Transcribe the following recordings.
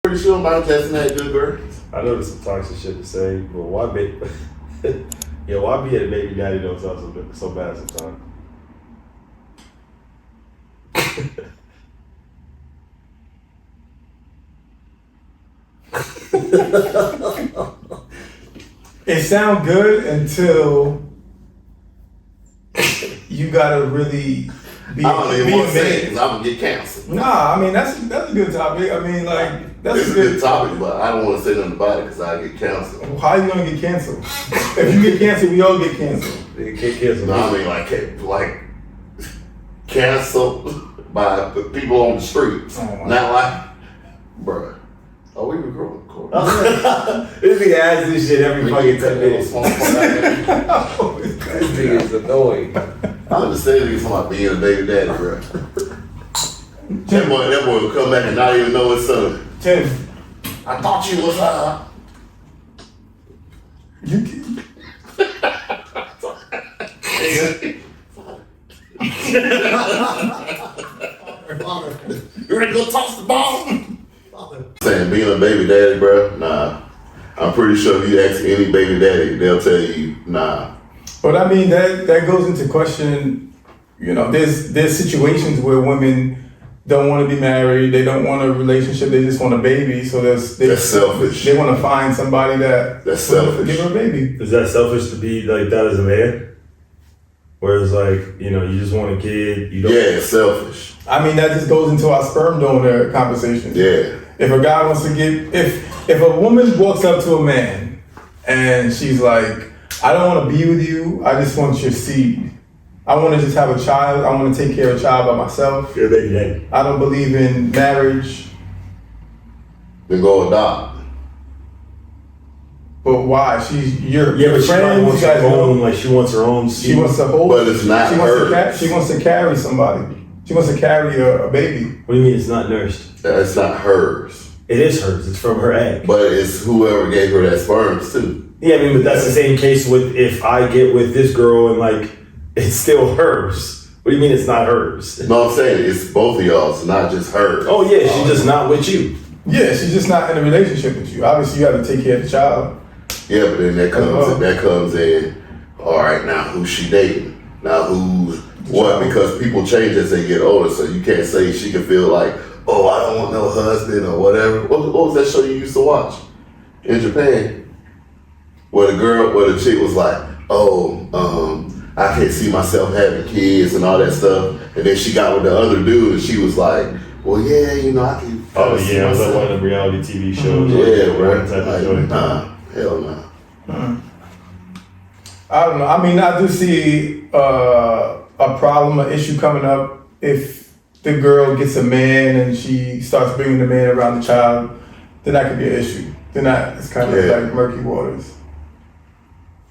Pretty sure Michael Jackson had good girls. I know there's some toxic shit to say, but why be? Yeah, why be a baby daddy don't sound so bad sometimes? It sounds good until you gotta really be. I don't even want to say it made. because I'm gonna get canceled. Nah, I mean that's a good topic. I mean that's It's a good topic, but I don't want to say nothing about it because I get canceled. How you gonna get canceled? If you get canceled, we all get canceled. They can't cancel. No, I mean like canceled by people on the streets. Oh, Not like, bruh. Are we recording? This nigga asks this shit every fucking 10 minutes. This nigga is annoying. I'm just saying this about being a baby daddy, bro. That boy will come back and not even know his son. Tim, I thought you was You ready to go toss the ball? Saying being a baby daddy, bro, nah. I'm pretty sure if you ask any baby daddy, they'll tell you, nah. but I mean that goes into question. You know, there's situations where women don't want to be married, they don't want a relationship, they just want a baby. So that's selfish. They want to find somebody that's selfish. give her a baby. Is that selfish to be like that as a man? Whereas like, you know, you just want a kid, you don't. Yeah, it's selfish. I mean, that just goes into our sperm donor conversation. Yeah. If a guy wants to get, if a woman walks up to a man and she's like, I don't want to be with you, I just want your seed. I want to just have a child. I want to take care of a child by myself. You're a baby daddy. I don't believe in marriage. Then go adopt. But why? She's your But she friend. wants her own. Like she wants her own. She wants to hold. But it's not hers. She wants to carry somebody. She wants to carry a baby. What do you mean it's not nursed? It's not hers. It is hers. It's from her egg. But it's whoever gave her that sperms too. Yeah, I mean, but that's the same case with if I get with this girl and like it's still hers. What do you mean it's not hers? No, I'm saying it's both of y'all. It's not just hers. Oh yeah, she's just not with you. Yeah, she's just not in a relationship with you. Obviously, you got to take care of the child. Yeah, but then that comes in. All right, now who's she dating? Now who's what? Because people change as they get older, so you can't say she can feel like, oh, I don't want no husband or whatever. What was that show you used to watch in Japan? Where the chick was like, oh, I can't see myself having kids and all that stuff. And then she got with the other dude and she was like, well, yeah, you know, I can. Oh yeah, it was like one of the reality TV shows. Yeah, right. Like, nah, hell no. I don't know. I mean, I do see a problem, an issue coming up if the girl gets a man and she starts bringing the man around the child. Then that could be an issue. Then it's kind of like murky waters.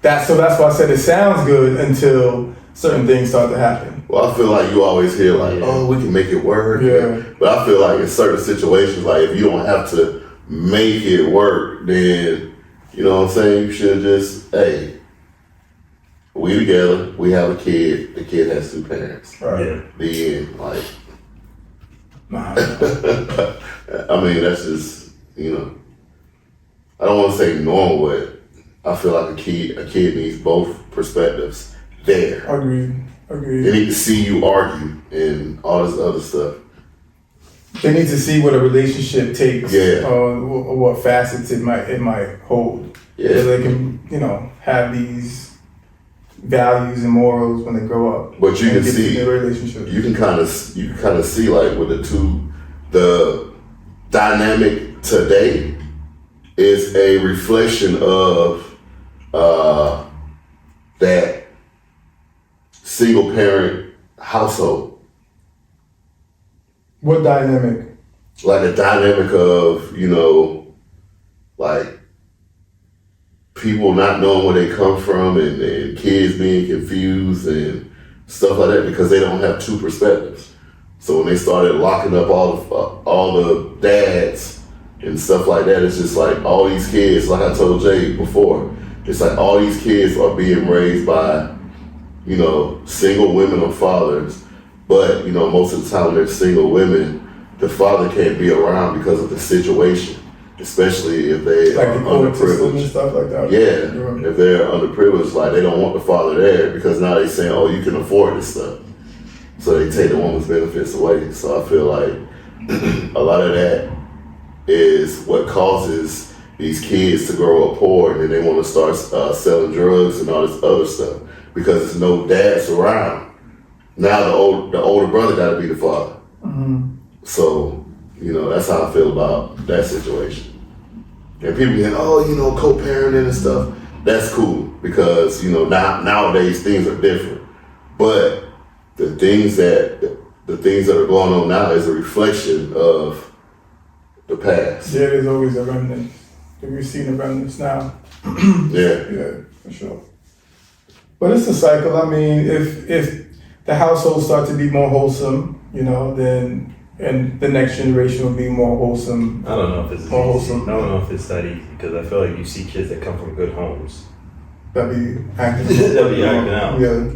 That's why I said it sounds good until certain things start to happen. Well, I feel like you always hear like, oh, we can make it work. Yeah. But I feel like in certain situations, like if you don't have to make it work, then, you know what I'm saying? You should just, hey, we together, we have a kid, the kid has two parents. Right. Yeah. The end, like. Nah. I mean, that's just, you know, I don't want to say normal, but I feel like a kid needs both perspectives there. Agreed. They need to see you argue and all this other stuff. They need to see what a relationship takes. Yeah. Or what facets it might hold. Yeah. So they can, you know, have these values and morals when they grow up. But you can get see, in a relationship. you can kind of see like with the dynamic today is a reflection of that single parent household. What dynamic? Like a dynamic of, you know, like people not knowing where they come from and kids being confused and stuff like that because they don't have two perspectives. So when they started locking up all the dads and stuff like that, it's just like all these kids, like I told Jay before, it's like all these kids are being raised by, you know, single women or fathers, but, you know, most of the time they're single women the father can't be around because of the situation, especially if they Like are the court system and underprivileged. stuff like that. Yeah, if they're underprivileged, like they don't want the father there because now they saying, "Oh, you can afford this stuff," so they take the woman's benefits away. So I feel like a lot of that is what causes these kids to grow up poor, and then they want to start selling drugs and all this other stuff because there's no dads around. Now the older brother got to be the father. So that's how I feel about that situation. And people get, oh, co-parenting and stuff. That's cool because nowadays things are different. But the things that are going on now is a reflection of the past. Yeah, there's always a remnant. We're seeing the remnants now. Yeah, for sure. But it's a cycle. I mean, if the households start to be more wholesome, then and the next generation will be more wholesome. I don't know if it's More easy. wholesome. I don't know if it's that easy because I feel like you see kids that come from good homes. That be acting. That be acting out. Yeah.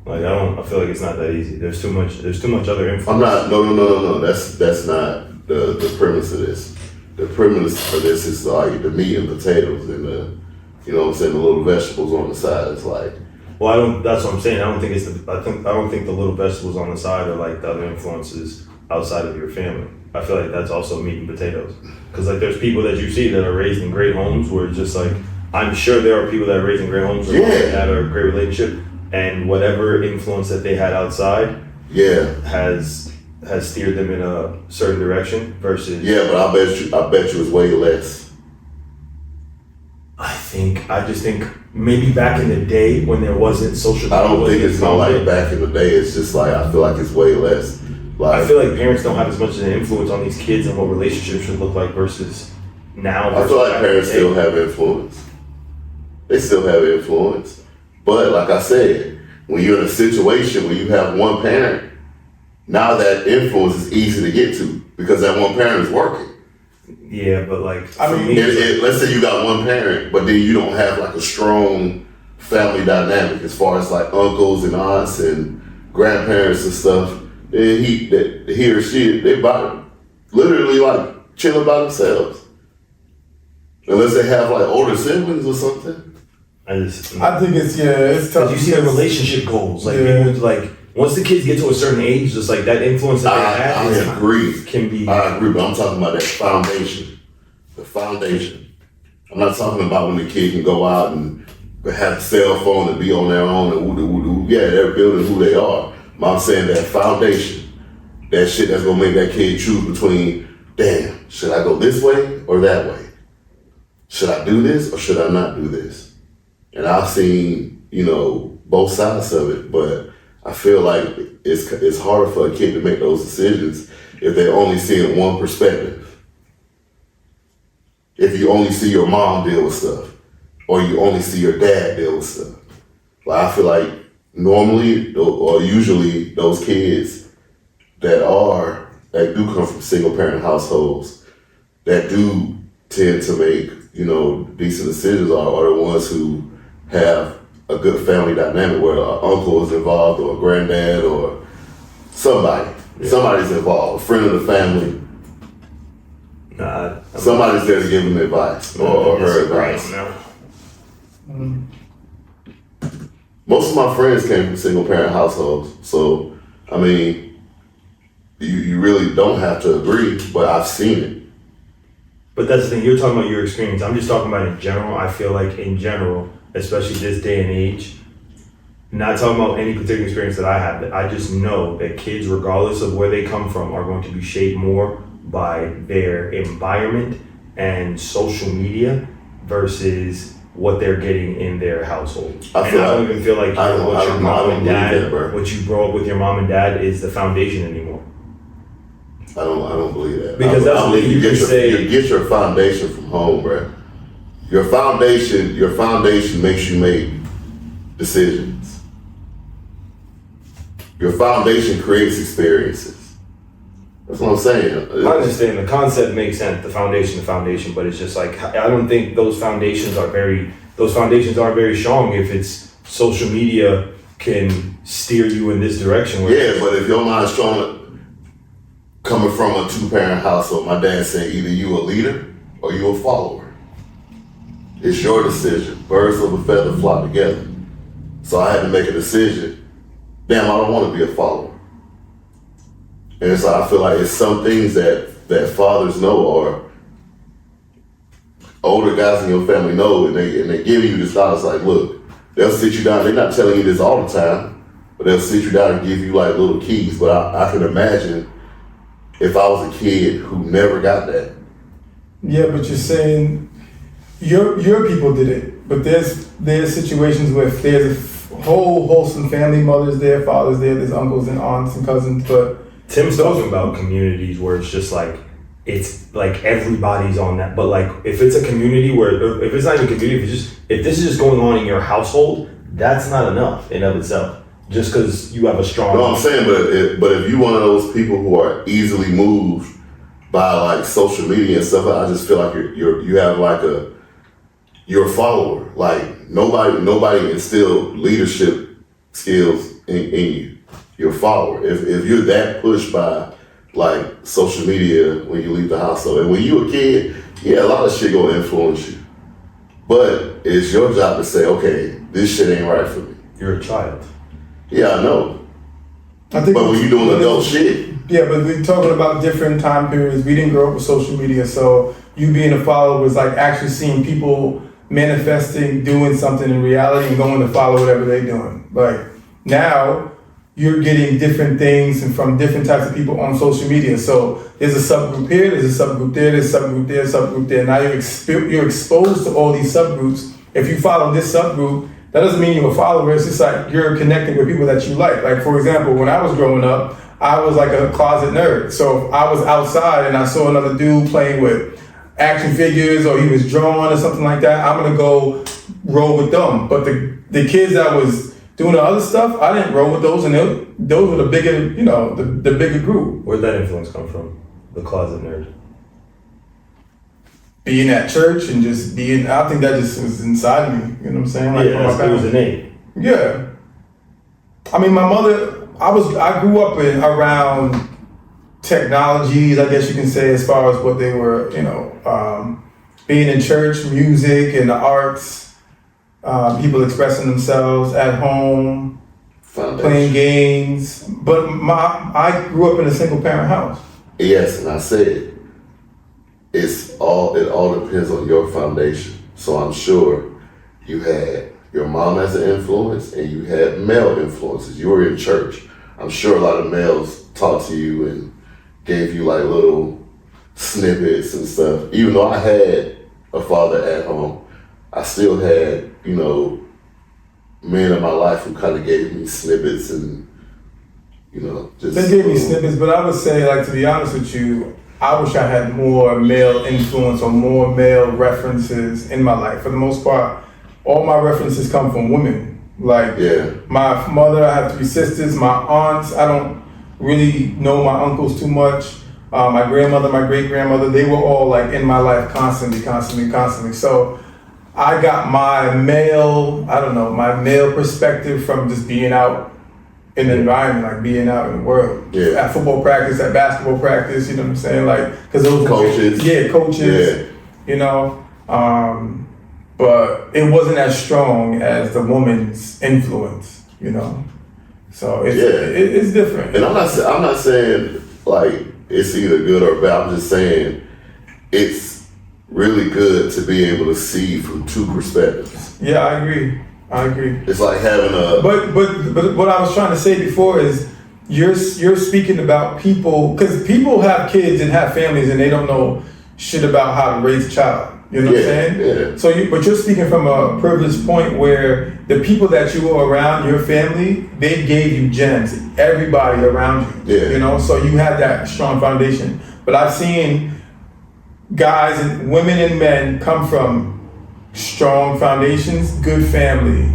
Like I feel like it's not that easy. There's too much other influence. I'm not. No. That's not the premise of this. The premise of this is like the meat and potatoes and the little vegetables on the side. It's like. Well, that's what I'm saying. I don't think the little vegetables on the side are like the other influences outside of your family. I feel like that's also meat and potatoes. Because like there's people that you see that are raised in great homes where it's just like, I'm sure there are people that are raised in great homes where that are a great relationship, and whatever influence that they had outside has steered them in a certain direction versus. Yeah, but I bet you it's way less. I just think maybe back in the day when there wasn't social media. I don't think it's not like back in the day. It's just like, I feel like it's way less. I feel like parents don't have as much of an influence on these kids and what relationships should look like versus now. I feel like parents still have influence. They still have influence. But like I said, when you're in a situation where you have one parent, now that influence is easy to get to because that one parent is working. Yeah, but like, let's say you got one parent, but then you don't have like a strong family dynamic as far as like uncles and aunts and grandparents and stuff. And he or she, they literally like chilling by themselves. Unless they have like older siblings or something. I think it's tough. You see the relationship goals. Like, people, like once the kids get to a certain age, just like that influence that they have. I agree. Can be. I agree, but I'm talking about that foundation. The foundation. I'm not talking about when the kid can go out and have a cell phone and be on their own and woo-doo. Yeah, they're building who they are. I'm saying that foundation, that shit that's gonna make that kid choose between, damn, should I go this way or that way? Should I do this or should I not do this? And I've seen, both sides of it, but I feel like it's harder for a kid to make those decisions if they only see it in one perspective. If you only see your mom deal with stuff, or you only see your dad deal with stuff. Like I feel like normally or usually those kids that do come from single parent households that do tend to make decent decisions are the ones who have a good family dynamic where an uncle is involved or a granddad or somebody's involved, a friend of the family. Somebody's there to give them advice or her advice. Most of my friends came from single parent households, so I mean, you really don't have to agree, but I've seen it. But that's the thing, you're talking about your experience. I'm just talking about in general. I feel like in general, especially this day and age, not talking about any particular experience that I have, but I just know that kids, regardless of where they come from, are going to be shaped more by their environment and social media versus what they're getting in their household. I don't even feel like what you grow up with your mom and dad is the foundation anymore. I don't believe that. Because that's what you get your foundation from home, bro. Your foundation makes you make decisions. Your foundation creates experiences. That's what I'm saying. I understand the concept makes sense, the foundation, but it's just like, I don't think those foundations aren't very strong if it's social media can steer you in this direction. Yeah, but if your mind's strong, coming from a 2-parent household, my dad said either you a leader or you a follower. It's your decision. Birds of a feather flock together. So I had to make a decision. Damn, I don't want to be a follower. And it's like, I feel like it's some things that fathers know or older guys in your family know, and they give you this thought. It's like, look, they'll sit you down. They're not telling you this all the time, but they'll sit you down and give you like little keys. But I can imagine if I was a kid who never got that. Yeah, but you're saying your people did it, but there's situations where if there's a whole wholesome family, mothers there, fathers there's uncles and aunts and cousins, but Tim's talking about communities where it's just like, it's like everybody's on that. But like, if it's a community where, if it's not even a community, if this is just going on in your household, that's not enough in of itself. Just because you have a strong. No, I'm saying, but if you're one of those people who are easily moved by like social media and stuff, I just feel like you have like you're a follower. Like nobody instilled leadership skills in you. You're a follower. If you're that pushed by like social media when you leave the household, and when you're a kid, yeah, a lot of shit gonna influence you. But it's your job to say, okay, this shit ain't right for me. You're a child. Yeah, I know. I think But when you're doing adult shit. Yeah, but we're talking about different time periods. We didn't grow up with social media, so you being a follower was like actually seeing people manifesting, doing something in reality and going to follow whatever they're doing. Like now, you're getting different things and from different types of people on social media. So there's a subgroup here, there's a subgroup there, there's a subgroup there, subgroup there. Now you're exposed to all these subgroups. If you follow this subgroup, that doesn't mean you're a follower. It's just like you're connecting with people that you like. Like for example, when I was growing up, I was like a closet nerd. So if I was outside and I saw another dude playing with action figures or he was drawing or something like that, I'm gonna go roll with them. But the kids that was doing the other stuff, I didn't roll with those, and those were the bigger, the bigger group. Where'd that influence come from? The closet nerd. Being at church and just being, I think that just was inside me. You know what I'm saying? Like Yeah, it was innate. Yeah. I mean, my mother, I grew up around technologies, I guess you can say, as far as what they were, being in church, music and the arts, people expressing themselves at home, playing games. But I grew up in a single parent house. Yes, and I said it all depends on your foundation. So I'm sure you had your mom as an influence and you had male influences. You were in church. I'm sure a lot of males talked to you and gave you like little snippets and stuff. Even though I had a father at home, I still had, men in my life who kind of gave me snippets and, just. They gave me snippets, but I would say, like, to be honest with you, I wish I had more male influence or more male references in my life. For the most part, all my references come from women. Like, my mother, I have 3 sisters, my aunts, I don't really know my uncles too much. My grandmother, my great-grandmother, they were all like in my life constantly. So I got my male perspective from just being out in the environment, like being out in the world. Yeah. At football practice, at basketball practice, you know what I'm saying? Like, cause those coaches. Coaches, but it wasn't as strong as the woman's influence, So it's different. And I'm not saying like it's either good or bad. I'm just saying it's really good to be able to see from 2 perspectives. Yeah, I agree. It's like having a. But what I was trying to say before is you're speaking about people, because people have kids and have families and they don't know shit about how to raise a child. You know what I'm saying? Yeah. So but you're speaking from a privileged point where the people that you were around, your family, they gave you gems. Everybody around you. Yeah. So you had that strong foundation. But I've seen guys and women and men come from strong foundations, good family,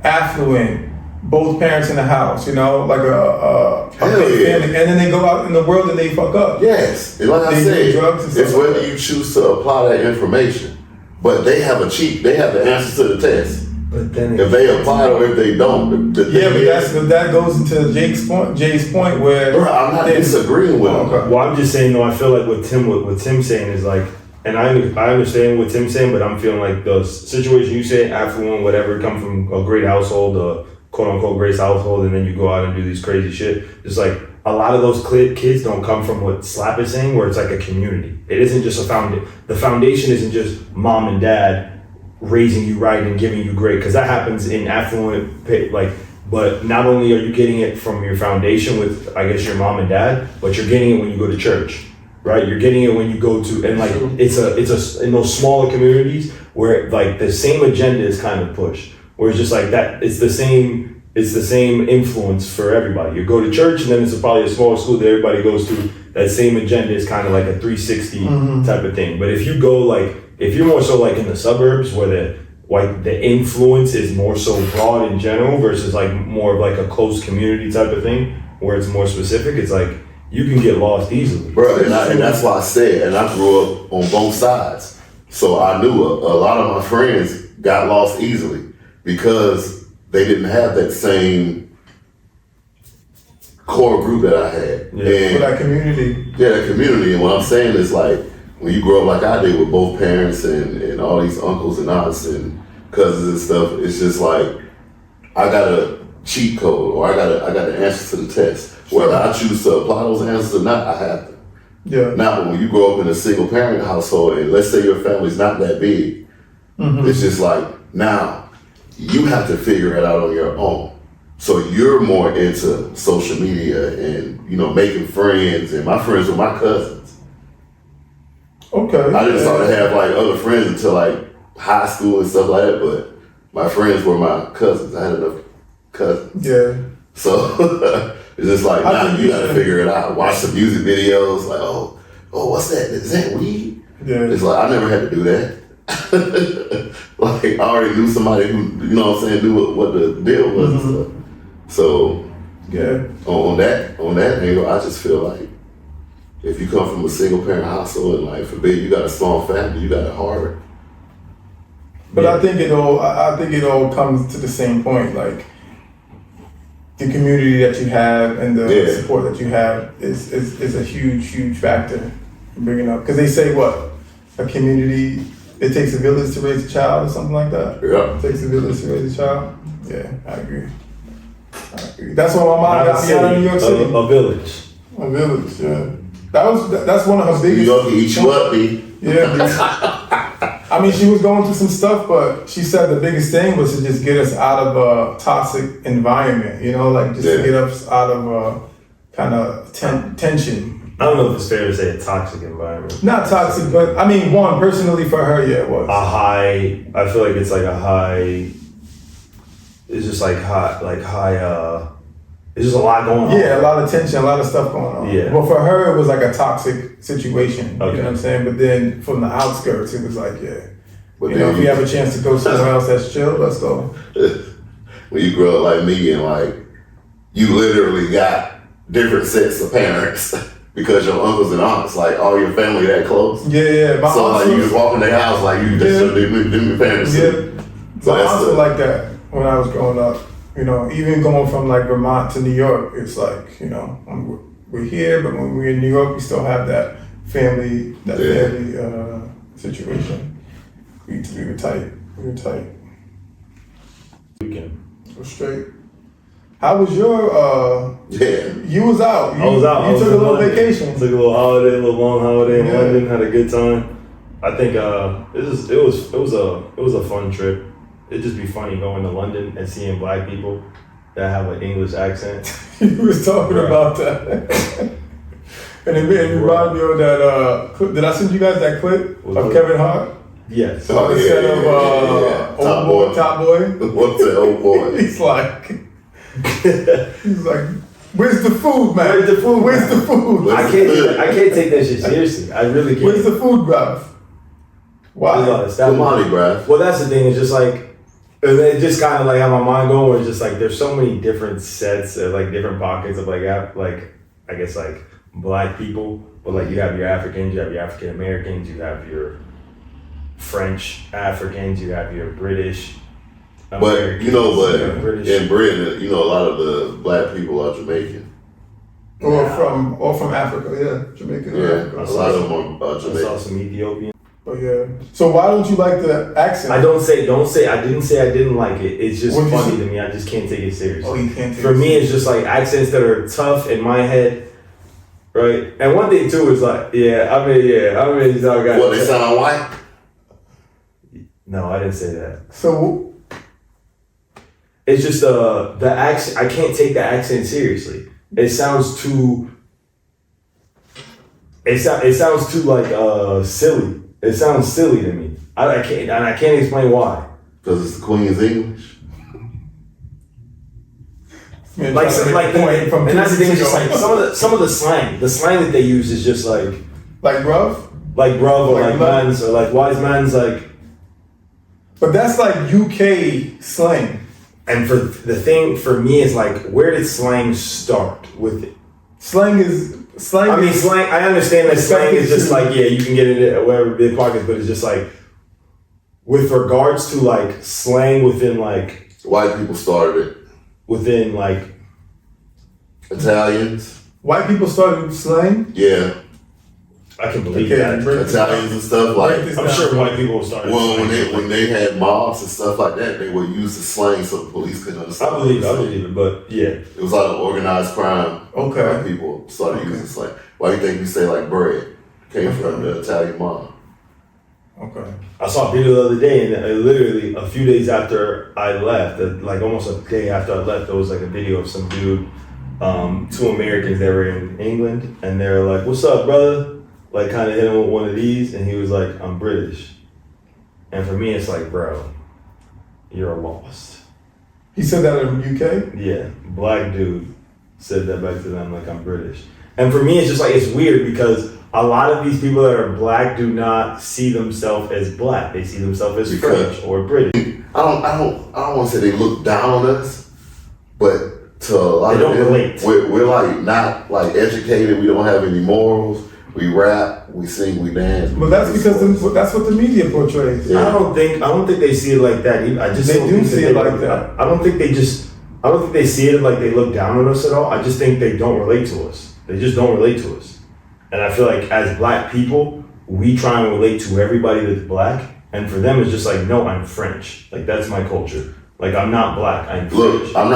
affluent, both parents in the house, like a good family, and then they go out in the world and they fuck up. Yes, and like I said, it's whether you choose to apply that information. But they have the answers to the test. But then if they apply or if they don't. The Yeah, thing but is, that goes into Jay's point where bro, I'm not disagreeing with him. Okay. well, I'm just saying though. I feel like what Tim's saying is like, and I understand what Tim's saying, but I'm feeling like the situation you say, affluent, whatever, come from a great household, a quote unquote great household, and then you go out and do these crazy shit. It's like a lot of those kids don't come from what Slapp is saying, where it's like a community. It isn't just a foundation. The foundation isn't just mom and dad raising you right and giving you great, because that happens in affluent, like, but not only are you getting it from your foundation with, I guess, your mom and dad, but you're getting it when you go to church, right? You're getting it when you go to, and like, it's a in those smaller communities where like the same agenda is kind of pushed, where it's just like that, it's the same influence for everybody. You go to church and then it's probably a smaller school that everybody goes to, that same agenda is kind of like a 360 type of thing. But if you go like, if you're more so like in the suburbs where the influence is more so broad in general versus like more of like a close community type of thing where it's more specific, it's like you can get lost easily. Bro, and that's why I said, and I grew up on both sides. So I knew a lot of my friends got lost easily because they didn't have that same core group that I had. for that community. Yeah, that community. And what I'm saying is like, when you grow up like I did with both parents and all these uncles and aunts and cousins and stuff, it's just like, I got a cheat code or I got the answers to the test. Whether I choose to apply those answers or not, I have them. Yeah. Now, when you grow up in a single parent household and let's say your family's not that big, it's just like, now you have to figure it out on your own. So you're more into social media and, you know, making friends, and my friends were my cousins. Okay. I didn't start to have like other friends until like high school and stuff like that, but my friends were my cousins. I had enough cousins. Yeah. So it's just like, now you gotta figure it out. Watch some music videos, like, oh, what's that? Is that weed? Yeah. It's like, I never had to do that. Like, I already knew somebody who, you know what I'm saying, knew what the deal was and stuff. So, Yeah. on that angle, I just feel like if you come from a single parent household and like forbid you got a small family, you got it harder. But I think it all comes to the same point. Like the community that you have and the support that you have is a huge factor in bringing up. Because they say what, a community, it takes a village to raise a child or something like that. Yeah. It takes a village to raise a child. Yeah, I agree. That's what my mom got me out of New York City. A village. A village, yeah. That's one of her biggest. New York can eat you up, B. Yeah. I mean, she was going through some stuff, but she said the biggest thing was to just get us out of a toxic environment, you know, like just to get us out of a kind of tension. I don't know if it's fair to say a toxic environment. Not toxic, but I mean, one, personally for her, yeah, it was. I feel like it's like a high, it's just like high, there's just a lot going on. Yeah, a lot of tension, a lot of stuff going on. Yeah. But for her, it was like a toxic situation. Okay. You know what I'm saying? But then from the outskirts, it was like, yeah. But You know, if you have a chance to go somewhere else that's chill, let's go. When you grow up like me and like, you literally got different sets of parents because your uncles and aunts, like all your family that close. Yeah. My So aunts like you was- just walk in their house like you just them your parents. Yeah. So My that's aunts the- were like that when I was growing up. You know, even going from like Vermont to New York, it's like, you know, we're here, but when we're in New York, we still have that family situation. We were tight. Weekend. We're straight. How was your, Yeah. you was out. I was out. You took a in little London. vacation. Took a little holiday, a little long holiday in Yeah. London. Had a good time. I think it was a fun trip. It'd just be funny going to London and seeing black people that have an English accent. You was talking Right. about that. And it reminded me of that, clip. Did I send you guys that clip Was of it? Kevin Hart? Yes. Oh, yeah, Instead yeah, of yeah. Old Boy, Top Boy. What's that old boy? He's like, where's the food, man? Where's the food, Where's man? the food? I can't take that shit seriously. I really can't. Where's the food, bruv? Why? Come on, bruh. Well, that's the thing. It's just like, it just kind of like how my mind going. Where it's just like there's so many different sets, of like different pockets of like I guess like black people. But like you have your Africans, you have your African Americans, you have your French Africans, you have your British, But you know, but British. in Britain, you know, a lot of the black people are Jamaican. Or from Africa, yeah, Jamaican. Yeah, Africa. a lot of them are I saw Jamaican. some Ethiopian. But yeah. So why don't you like the accent? I don't say. I didn't say I didn't like it. It's just What'd you funny say? to me. I just can't take it seriously. Oh, you can't take For it me, serious. it's just like accents that are tough in my head, right? And one thing too is like, I mean, y'all got. What, they sound white? No, I didn't say that. So It's just the accent. I can't take the accent seriously. It sounds too. It sounds too like silly. It sounds silly to me. I can't explain why. Because it's the Queen's English. man, Like, trying to make a point from and that's the thing. It's 2 just weeks like ago. some of the slang. The slang that they use is just like Bruv. bruv or Like like love. man's or like wise man's like. But that's like UK slang. And for the thing for me is like, where did slang start with it? Slang is slang. I mean, is- slang. I understand that slang is just Expected like, yeah, you can get it at whatever big pockets, but it's just like, with regards to like slang within like White people started it. Italians, White people started slang. yeah. I can believe Okay, that. break this Italians and stuff break like. this I'm down. sure white people started. Well, slang. when they had mobs and stuff like that, they would use the slang so the police couldn't understand. I believe it, but yeah, It was like an organized crime. Okay. White people started using slang. Why do you think we say like bread? Came from the Italian mob. Okay. I saw a video the other day, and literally a few days after I left, like almost a day after I left, there was like a video of some dude, two Americans that were in England, and they were like, "What's up, brother?" Like kind of hit him with one of these, and he was like, "I'm British." And for me, it's like, bro, you're lost. He said that in UK. Yeah, black dude said that back to them, like, I'm British. And for me, it's just like, it's weird because a lot of these people that are black do not see themselves as black. They see themselves as Because- French or British. I don't want to say they look down on us, but to a lot They of don't them, relate. we're like not like educated. We don't have any morals. We rap, we sing, we dance. But that's because that's what the media portrays. Yeah. I don't think they see it like that. I just They don't do think see it like that. I don't think they see it like they look down on us at all. I just think they don't relate to us. They just don't relate to us. And I feel like as black people, we try and relate to everybody that's black. And for them, it's just like, no, I'm French. Like, that's my culture. Like, I'm not black, I'm Look, French. I'm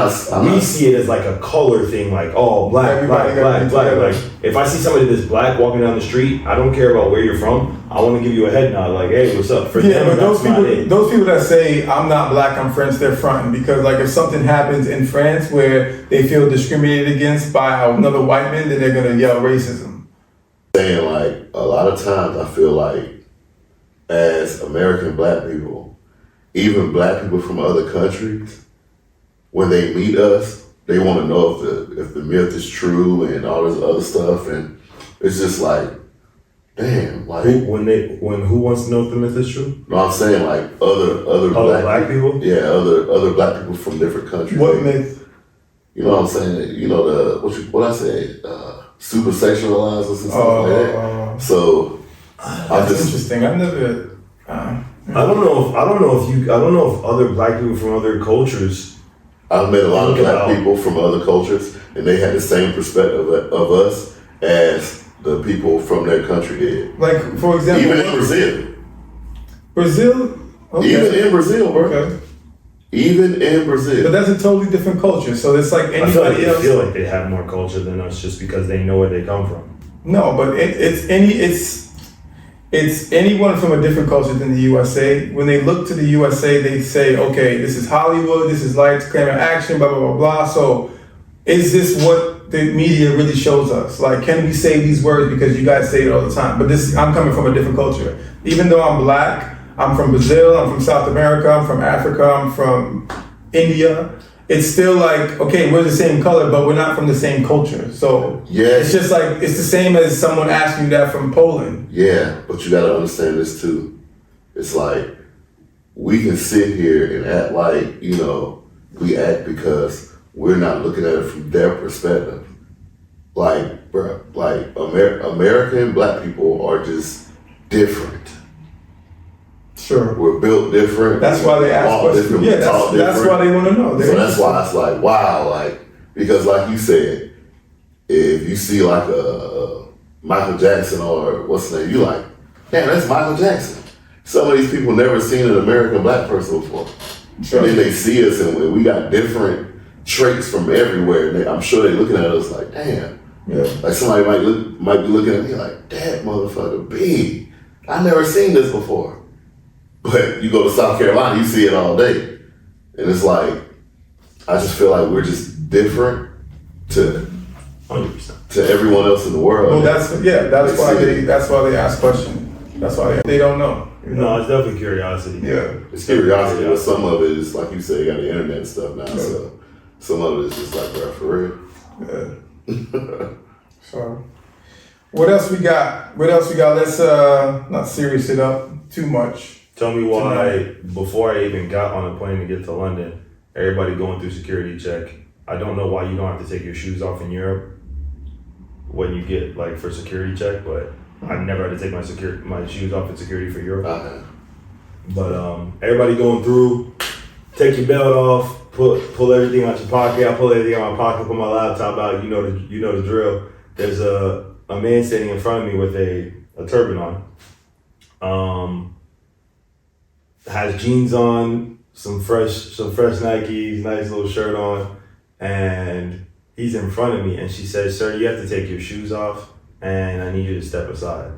We not. see it as like a color thing, like, oh, black, Everybody gotta be together. Like, if I see somebody that's black walking down the street, I don't care about where you're from. I want to give you a head nod, like, hey, what's up? For Yeah, them, but that's not it. those people that say I'm not black, I'm French, they're fronting because like if something happens in France where they feel discriminated against by another white man, then they're gonna yell racism. Saying like a lot of times I feel like as American black people, even black people from other countries, when they meet us, they want to know if the myth is true and all this other stuff, and it's just like, damn, like Who wants to know if the myth is true? no, I'm saying like other Other black people? yeah, other black people from different countries. What They- myth? You know what I'm saying? You know what I say, super sexualized or something like that. So I That's just interesting. I've never. I don't know if other black people from other cultures. I've met a lot of Think black about- people from other cultures, and they had the same perspective of us as the people from their country did. Like for example, Even in Brazil. Brazil. Okay. Even in Brazil, bro. Okay. Even in But Brazil. that's a totally different culture. So it's like I feel like anybody they else. feel like they have more culture than us just because they know where they come from. No, but it's anyone from a different culture than the USA. When they look to the USA, they say, okay, this is Hollywood, this is lights, camera, action, blah, blah, blah, blah. So is this what the media really shows us? Like, can we say these words because you guys say it all the time? But I'm coming from a different culture. Even though I'm black, I'm from Brazil, I'm from South America, I'm from Africa, I'm from India. It's still like, okay, we're the same color, but we're not from the same culture. So Yes. it's just like, it's the same as someone asking you that from Poland. Yeah, but you gotta understand this too. It's like we can sit here and act like, we act because we're not looking at it from their perspective. Like, bruh, American black people are just different. Sure. We're built different. That's why they ask questions. Yeah, that's why they want to know. So that's why it's like, wow, like, because like you said, if you see like a Michael Jackson or what's the name, you like, damn, that's Michael Jackson. Some of these people never seen an American black person before. Sure. And then they see us and we got different traits from everywhere. And I'm sure they're looking at us like, damn. Yeah. Like somebody might be looking at me like, that motherfucker big. I never seen this before. But you go to South Carolina, you see it all day. And it's like, I just feel like we're just different to 100%. to everyone else in the world. Well, that's why they ask questions. That's why they don't know. You know? No, it's definitely curiosity. Yeah. It's curiosity, but some of it is, like you said, you got the internet and stuff now, so some of it is just like, bro, for real. Yeah. So, what else we got? Let's not serious it up too much. Tell me why, before I even got on a plane to get to London, everybody going through security check. I don't know why you don't have to take your shoes off in Europe when you get, like, for security check, but I've never had to take my shoes off in security for Europe. But everybody going through, take your belt off, pull everything out your pocket. I pull everything out of my pocket, put my laptop out. You know the drill. There's a man standing in front of me with a turban on. Has jeans on, some fresh Nikes, nice little shirt on, and he's in front of me. And she says, "Sir, you have to take your shoes off, and I need you to step aside."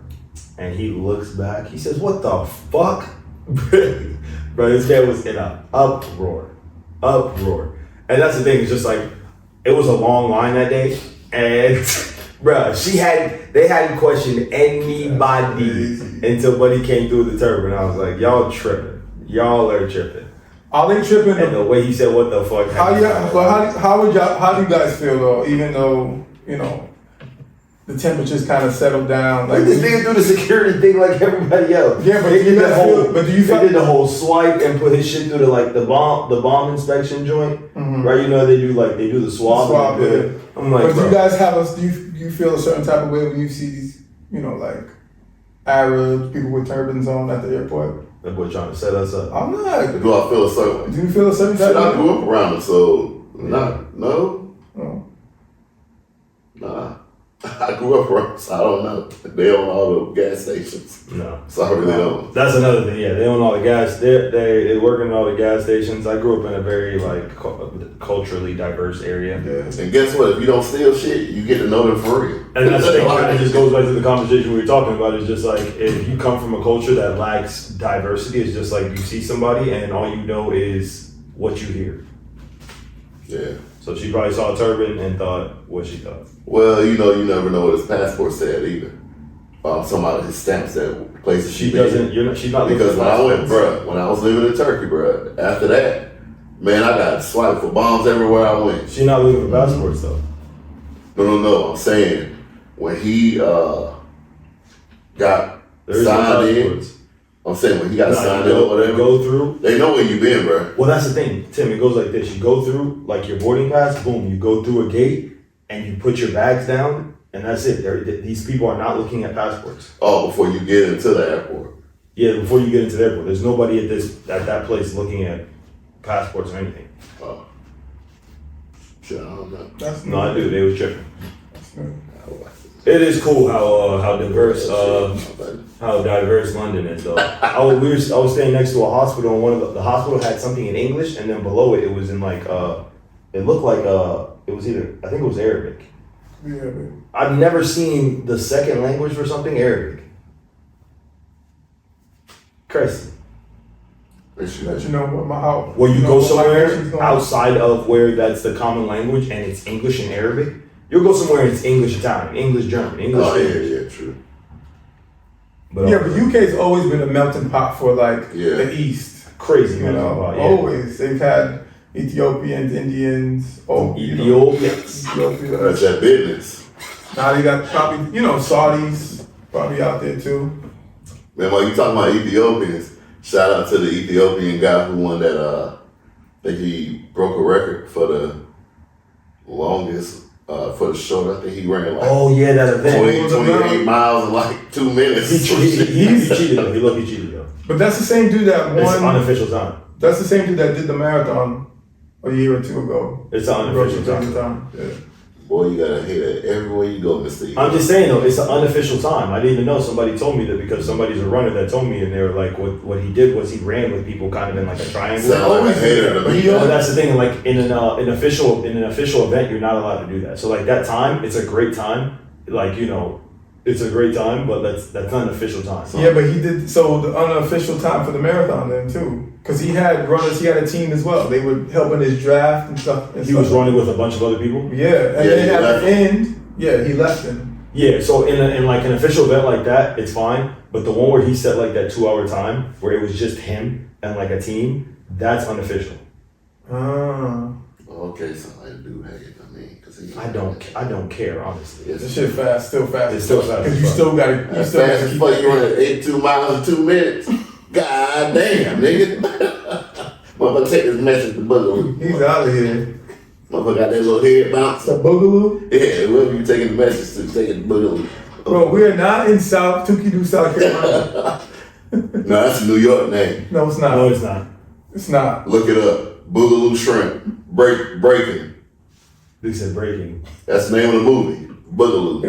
And he looks back. He says, "What the fuck?" Bro, this guy was in an uproar. And that's the thing, it's just like, it was a long line that day, and bro, they hadn't questioned anybody until Buddy came through the turban. I was like, y'all tripping. Y'all are tripping. Are they tripping? And the way he said, "What the fuck?" How do you guys feel though? Even though, you know, the temperatures kind of settled down. Like this nigga do the security thing like everybody else. Yeah, but they did the whole swipe and put his shit through the bomb inspection joint. Mm-hmm. Right? You know they do the swab. Yeah. I'm like, but do you guys do you feel a certain type of way when you see these, you know, like Arabs, people with turbans on at the airport? That boy trying to set us up. I'm not. Do I feel a certain way? Do you feel a certain type of way? I grew up around them, so no. Nah. I grew up around, so I don't know. They own all the gas stations. No. So I really don't. That's another thing, yeah. They own all the gas. They work in all the gas stations. I grew up in a very, like, culturally diverse area. Yeah. And guess what? If you don't steal shit, you get to know them for real. And that's the thing, it just goes back to the conversation we were talking about. It's just like, if you come from a culture that lacks diversity, it's just like you see somebody and all you know is what you hear. Yeah. So she probably saw a turban and thought what she thought. Well, you know, you never know what his passport said either. Some of his stamps that places She doesn't. She's not because when I was living in Turkey, bruh, after that, man, I got swiped for bombs everywhere I went. She's not looking for passports though. No. I'm saying when he got There is signed no in. passports. I'm saying when he got signed in or whatever. Go through. They know where you been, bro. Well, that's the thing, Tim. It goes like this: you go through like your boarding pass. Boom, you go through a gate and you put your bags down, and that's it. These people are not looking at passports. Oh, before you get into the airport. Yeah, before you get into the airport, there's nobody at that place looking at passports or anything. Oh. Shit, I don't know. No, I do. They was tripping. It is cool how diverse London is though. I was staying next to a hospital, and one of the hospital had something in English, and then below it was in like it looked like it was I think it was Arabic. Yeah, man. I've never seen the second language for something Arabic. Crazy. Let you know what my house. Where you go somewhere outside of where that's the common language and it's English and Arabic. You'll go somewhere and it's English Italian, English German, English. Oh yeah, true. But UK's always been a melting pot for like the East. Crazy, you know. Always they've had Ethiopians, Indians. Ethiopians. That's that business. Now they got probably Saudis probably out there too. Man, while you talking about Ethiopians, shout out to the Ethiopian guy who won that. I think he broke a record for the longest for the short. I think he ran like Oh yeah, that event. 28 miles in like 2 minutes. He cheated though. He looked cheated though. But that's the same dude that won. It's unofficial time. That's the same dude that did the marathon a year or two ago. It's an unofficial time. Yeah. Boy, you gotta hate it everywhere you go, Mr. I'm just saying though, it's an unofficial time. I didn't even know. Somebody told me that because somebody's a runner that told me, and they were like, what he did was he ran with people kind of in like a triangle. Sound like a hater to me. But that's the thing. Like in an official event, you're not allowed to do that. So like that time, it's a great time. Like it's a great time, but that's not an official time. So. Yeah, but he did the unofficial time for the marathon then too, because he had runners. He had a team as well. They would help in his draft and stuff. He was running with a bunch of other people. Yeah, and then at the end, he left him. Yeah, so in like an official event like that, it's fine. But the one where he set like that 2 hour time, where it was just him and like a team, that's unofficial. Okay, so I do hate it. I mean, because I don't care honestly. This shit still fast. It's still fast. Because you still got to. Fast as fuck. You running 82 miles in 2 minutes. God damn, nigga. Motherfucker, take this message to Boogaloo. He's out of here. Motherfucker got that little head bounce. The Boogaloo? Yeah, whoever you taking the message to, taking the Boogaloo. Bro, we are not in Tukey, South Carolina. No, that's a New York name. No, it's not. No, it's not. It's not. Look it up. Boogaloo Shrimp. Breaking. They said breaking. That's the name of the movie. Boogaloo.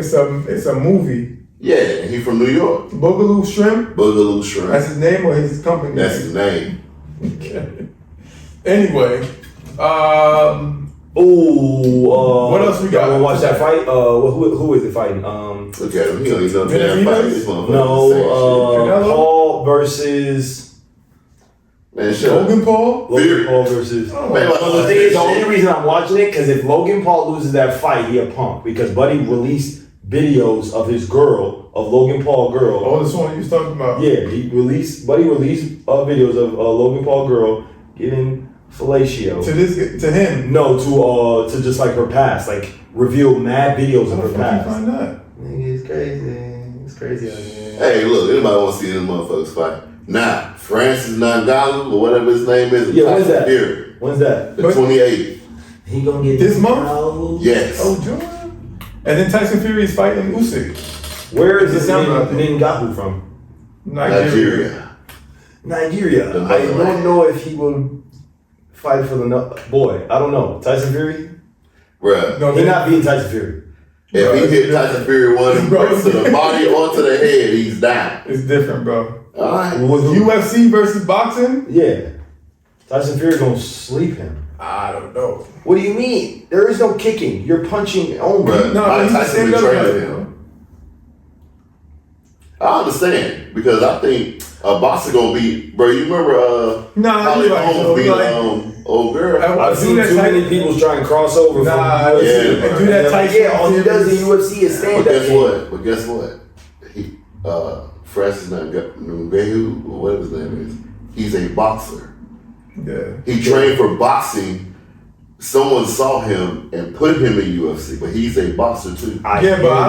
It's a movie. Yeah, and he from New York. Boogaloo Shrimp? Boogaloo Shrimp. That's his name or his company That's name? his name. Okay. Anyway, what else we got? Wanna watch that fight? Who is it fighting? Look at him. He don't even know the damn fight. This motherfucker saying shit. Paul versus Man, shut up. Logan Paul? Logan Paul versus. Man, Well, the thing is, the only reason I'm watching it because if Logan Paul loses that fight, he a punk because Buddy released videos of his girl, of Logan Paul girl. Oh, this one you was talking about? Yeah, Buddy released videos of Logan Paul girl getting fellatio. To him? No, to just like her past, like reveal mad videos of her past. How the fuck you find that? Nigga, it's crazy. It's crazy out here. Hey, look, anybody want to see them motherfuckers fight? Nah, Francis Ngannou or whatever his name is. Yeah, when's that? Fury. When's that? The 28th. He gonna get this month? Yes. Oh, June. And then Tyson Fury is fighting Usyk. Where is this Ngannou from? Nigeria. Nigeria. I don't know if he will fight for the boy. I don't know. Tyson Fury? Bruh. No, he's not beating Tyson Fury. If he hit Tyson Fury one bricks to the body or to the head, he's down. It's different, bro. All right. UFC versus boxing? Yeah. Tyson Fury gonna sleep him. I don't know. What do you mean? There is no kicking. You're punching only. Bruh, No, Mike he's Tyson stand up betrayed guy. him. I understand because I think a boxer gonna beat. Bro, you remember? Holly you're right. Holmes So, beat like, old girl. I've seen too many people try and cross over Nah, from UFC. yeah, do that Tyson. Yeah, all he does in UFC is stand up. But guess what? He Francis Ngannou or whatever his name is. He's a boxer. Yeah. He trained for boxing. Someone saw him and put him in UFC, but he's a boxer too. But I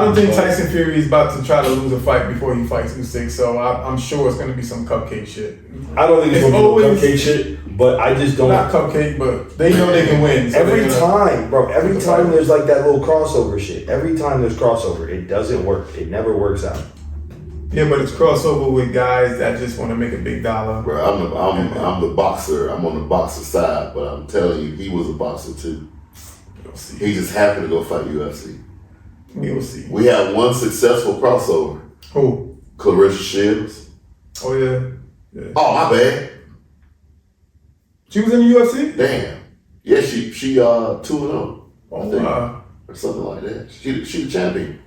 don't think Tyson Fury is about to try to lose a fight before he fights Usyk, so I'm sure it's going to be some cupcake shit. I don't think it's going to be cupcake shit, but I just don't. Not cupcake, but they know they can win. So every time there's like that little crossover shit. Every time there's crossover, it doesn't work. It never works out. Yeah, but it's crossover with guys that just want to make a big dollar. Bro, I'm the boxer. I'm on the boxer side, but I'm telling you, he was a boxer too. We'll see. He just happened to go fight UFC. We'll see. We had one successful crossover. Who? Clarissa Shields. Oh yeah. Oh my bad. She was in the UFC? Damn. Yeah, she 2-0. Oh wow. Or something like that. She the champion.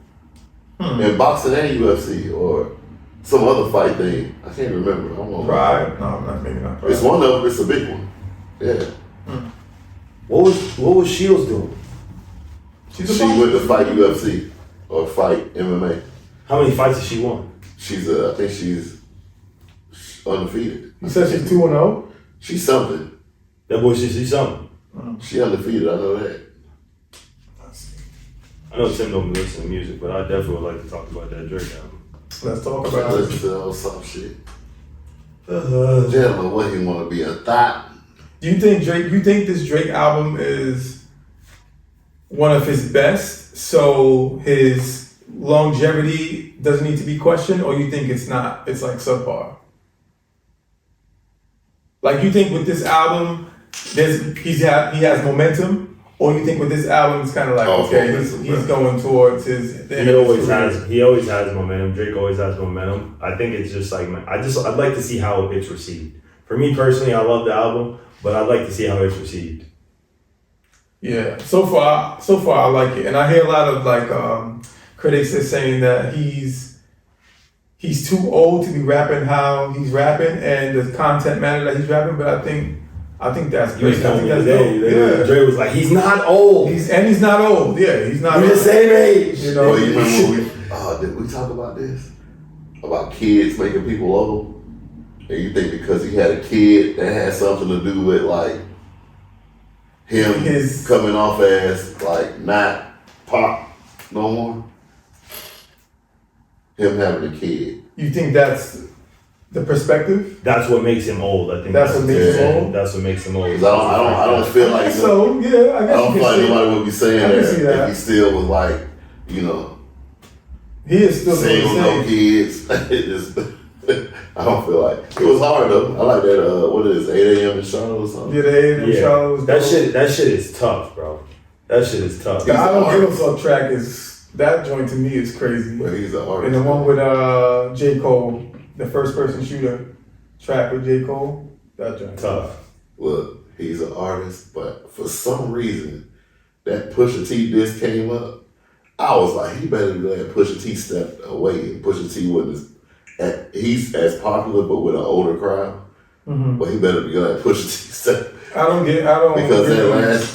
In boxing and UFC or some other fight thing. I can't remember. Pride? No, maybe not Pride. It's one of them. It's a big one. Yeah. What was Shields doing? She went to fight UFC or fight MMA. How many fights has she won? I think she's undefeated. You said she's 2-0? She's something. That boy should see something. She undefeated. I know that. I know Tim don't listen to music, but I definitely would like to talk about that Drake album. Let's talk about it. Listen to that old soft shit. Gentlemen, what he want to be a thought? Do you think this Drake album is one of his best, so his longevity doesn't need to be questioned, or you think it's not? It's like subpar. Like you think with this album, he has momentum, or you think with this album it's kind of like he's going towards his. He always has momentum. Drake always has momentum. I think it's just like I'd like to see how it's received. For me personally, I love the album, but I'd like to see how it's received. Yeah, so far I like it, and I hear a lot of like critics are saying that he's too old to be rapping how he's rapping and the content matter that he's rapping. But I think that's great. I think that's dope. Dre was like, he's not old. He's not old. Yeah, he's not. We're the same age. You know. Well, you remember did we talk about this? About kids making people old? And you think because he had a kid that had something to do with like him coming off as like not pop no more? Him having a kid. You think that's the perspective? That's what makes him old. I think that's what makes him old. That's what makes him old. I don't feel like so. Yeah, I guess I don't feel like nobody would be saying that if he still was like, he is still single, no kids. I don't feel like it was hard though. I like that. What is 8 a.m. in Charlotte or something? Yeah, the 8 a.m. Charlotte was dope. That shit is tough, bro. That shit is tough. The I Don't Give a Fuck track that joint to me is crazy. But he's an artist. And the one with J. Cole, the first person shooter track with J. Cole, that joint tough. Look, he's an artist, but for some reason, that Pusha T disc came up. I was like, he better be glad Pusha T stepped away. And Pusha T wasn't he's as popular, but with an older crowd. Mm-hmm. But he better be glad Pusha T stepped. I don't because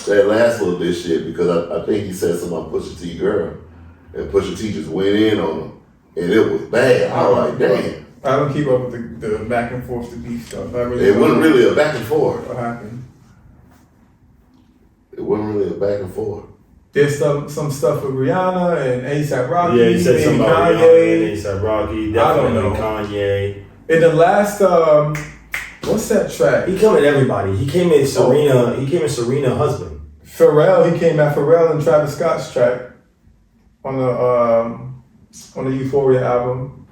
that last little diss shit. Because I think he said something about Pusha T girl, and Pusha T just went in on him, and it was bad. I was like, damn. I don't keep up with the back and forth, the beef stuff. It wasn't really a back and forth. What happened? It wasn't really a back and forth. There's some stuff with Rihanna and A$AP Rocky. Yeah, he said something about Rihanna and A$AP Rocky. Definitely Kanye. In the last, what's that track? He came at everybody. He came at Serena. He came at Serena husband. Pharrell. He came at Pharrell and Travis Scott's track on the Euphoria album.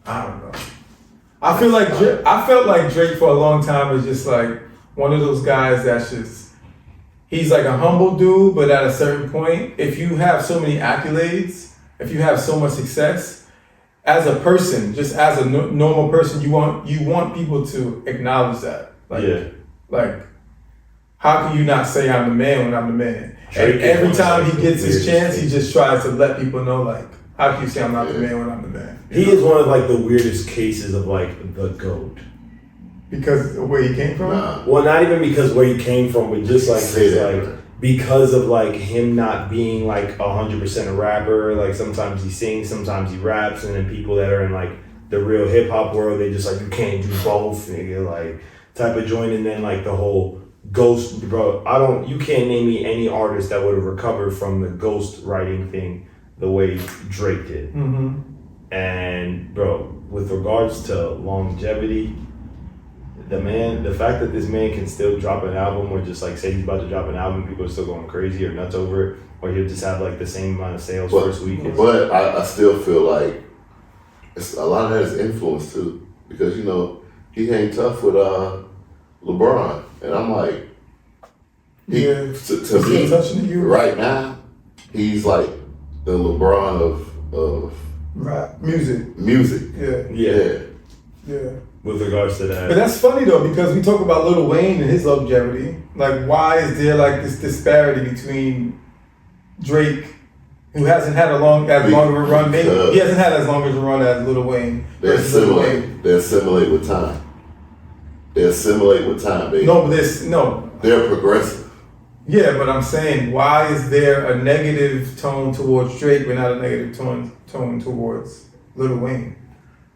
I don't know. I felt like Drake for a long time was just like one of those guys that's just. He's like a humble dude, but at a certain point, if you have so many accolades, if you have so much success, as a person, just as a normal person, you want people to acknowledge that. Like, how can you not say I'm the man when I'm the man? And every time he gets his chance, he just tries to let people know, like, how can you say I'm not the man when I'm the man? He is one of like the weirdest cases of like the GOAT. Because of where he came from? Nah. Well, not even because where he came from, but just like because of like him not being like 100% a rapper. Like sometimes he sings, sometimes he raps, and then people that are in like the real hip hop world, they just like, you can't do both, nigga, like type of joint. And then like the whole ghost, bro. You can't name me any artist that would have recovered from the ghost writing thing the way Drake did. Mm-hmm. And bro, with regards to longevity. The fact that this man can still drop an album or just like say he's about to drop an album, people are still going crazy or nuts over it, or he'll just have like the same amount of sales first week. But I still feel like a lot of that is influence too, because he hang tough with LeBron, and I'm like, to me right now, he's like the LeBron of rap music. Yeah. With regards to that. But that's funny though, because we talk about Lil Wayne and his longevity. Like, why is there like this disparity between Drake, who hasn't had as long of a run, maybe he hasn't had as long as a run as Lil Wayne. They assimilate with time. Baby. They're progressive. Yeah, but I'm saying, why is there a negative tone towards Drake but not a negative tone towards Lil Wayne?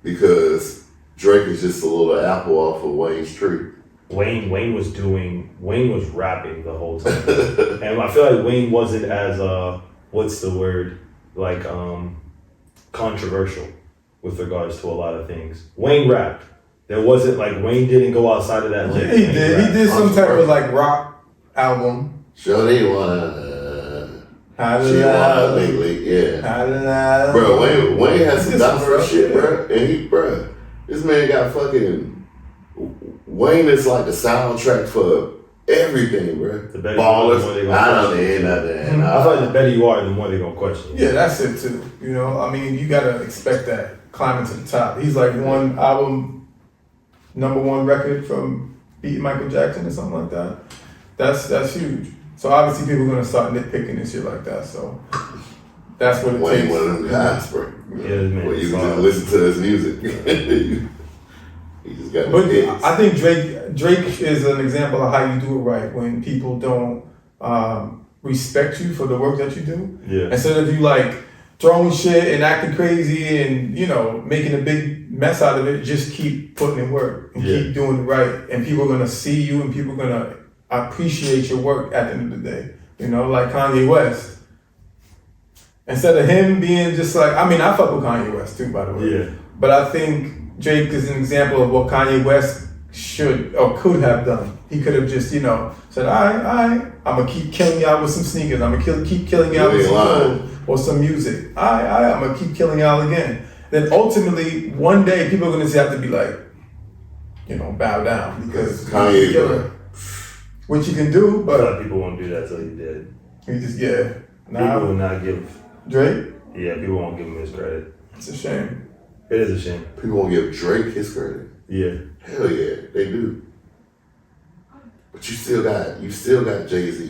Because Drake is just a little apple off of Wayne's tree. Wayne was rapping the whole time. And I feel like Wayne wasn't as what's the word? Like controversial with regards to a lot of things. Wayne rapped. There wasn't like Wayne didn't go outside of that lane. He did some type of like rock album. Sure they wanna She on her big league, yeah. Bro, Wayne has some diverse shit, bro. And this man got fucking. Wayne is like the soundtrack for everything, bro. The better Ballers. I feel like the better you are, the more they're gonna question you. Yeah, that's it too. You know, I mean, you gotta expect that climbing to the top. He's like one album, #1 record from beating Michael Jackson or something like that. That's huge. So obviously people are gonna start nitpicking and shit like that. So that's what it Wayne takes. One of them guys, bro. Yeah, man. Well, you can just listen to his music. He just got But the hits. I think Drake is an example of how you do it right when people don't respect you for the work that you do. Yeah. Instead of you like throwing shit and acting crazy and making a big mess out of it, just keep putting in work and keep doing it right. And people are gonna see you and people are gonna appreciate your work at the end of the day. Like Kanye West. Instead of him being just like, I mean, I fuck with Kanye West too, by the way. Yeah. But I think Drake is an example of what Kanye West should or could have done. He could have just, said, all right, I'm gonna keep killing y'all with some sneakers. I'm gonna keep killing y'all with some clothes or some music. I'm gonna keep killing y'all again. Then ultimately, one day, people are gonna have to be like, bow down because Kanye, killer. Which you can do, A but lot of people won't do that till he's dead. he just People will not give. Drake. Yeah, people won't give him his credit. It's a shame. It is a shame. People won't give Drake his credit. Yeah. Hell yeah, they do. But you still got Jay-Z.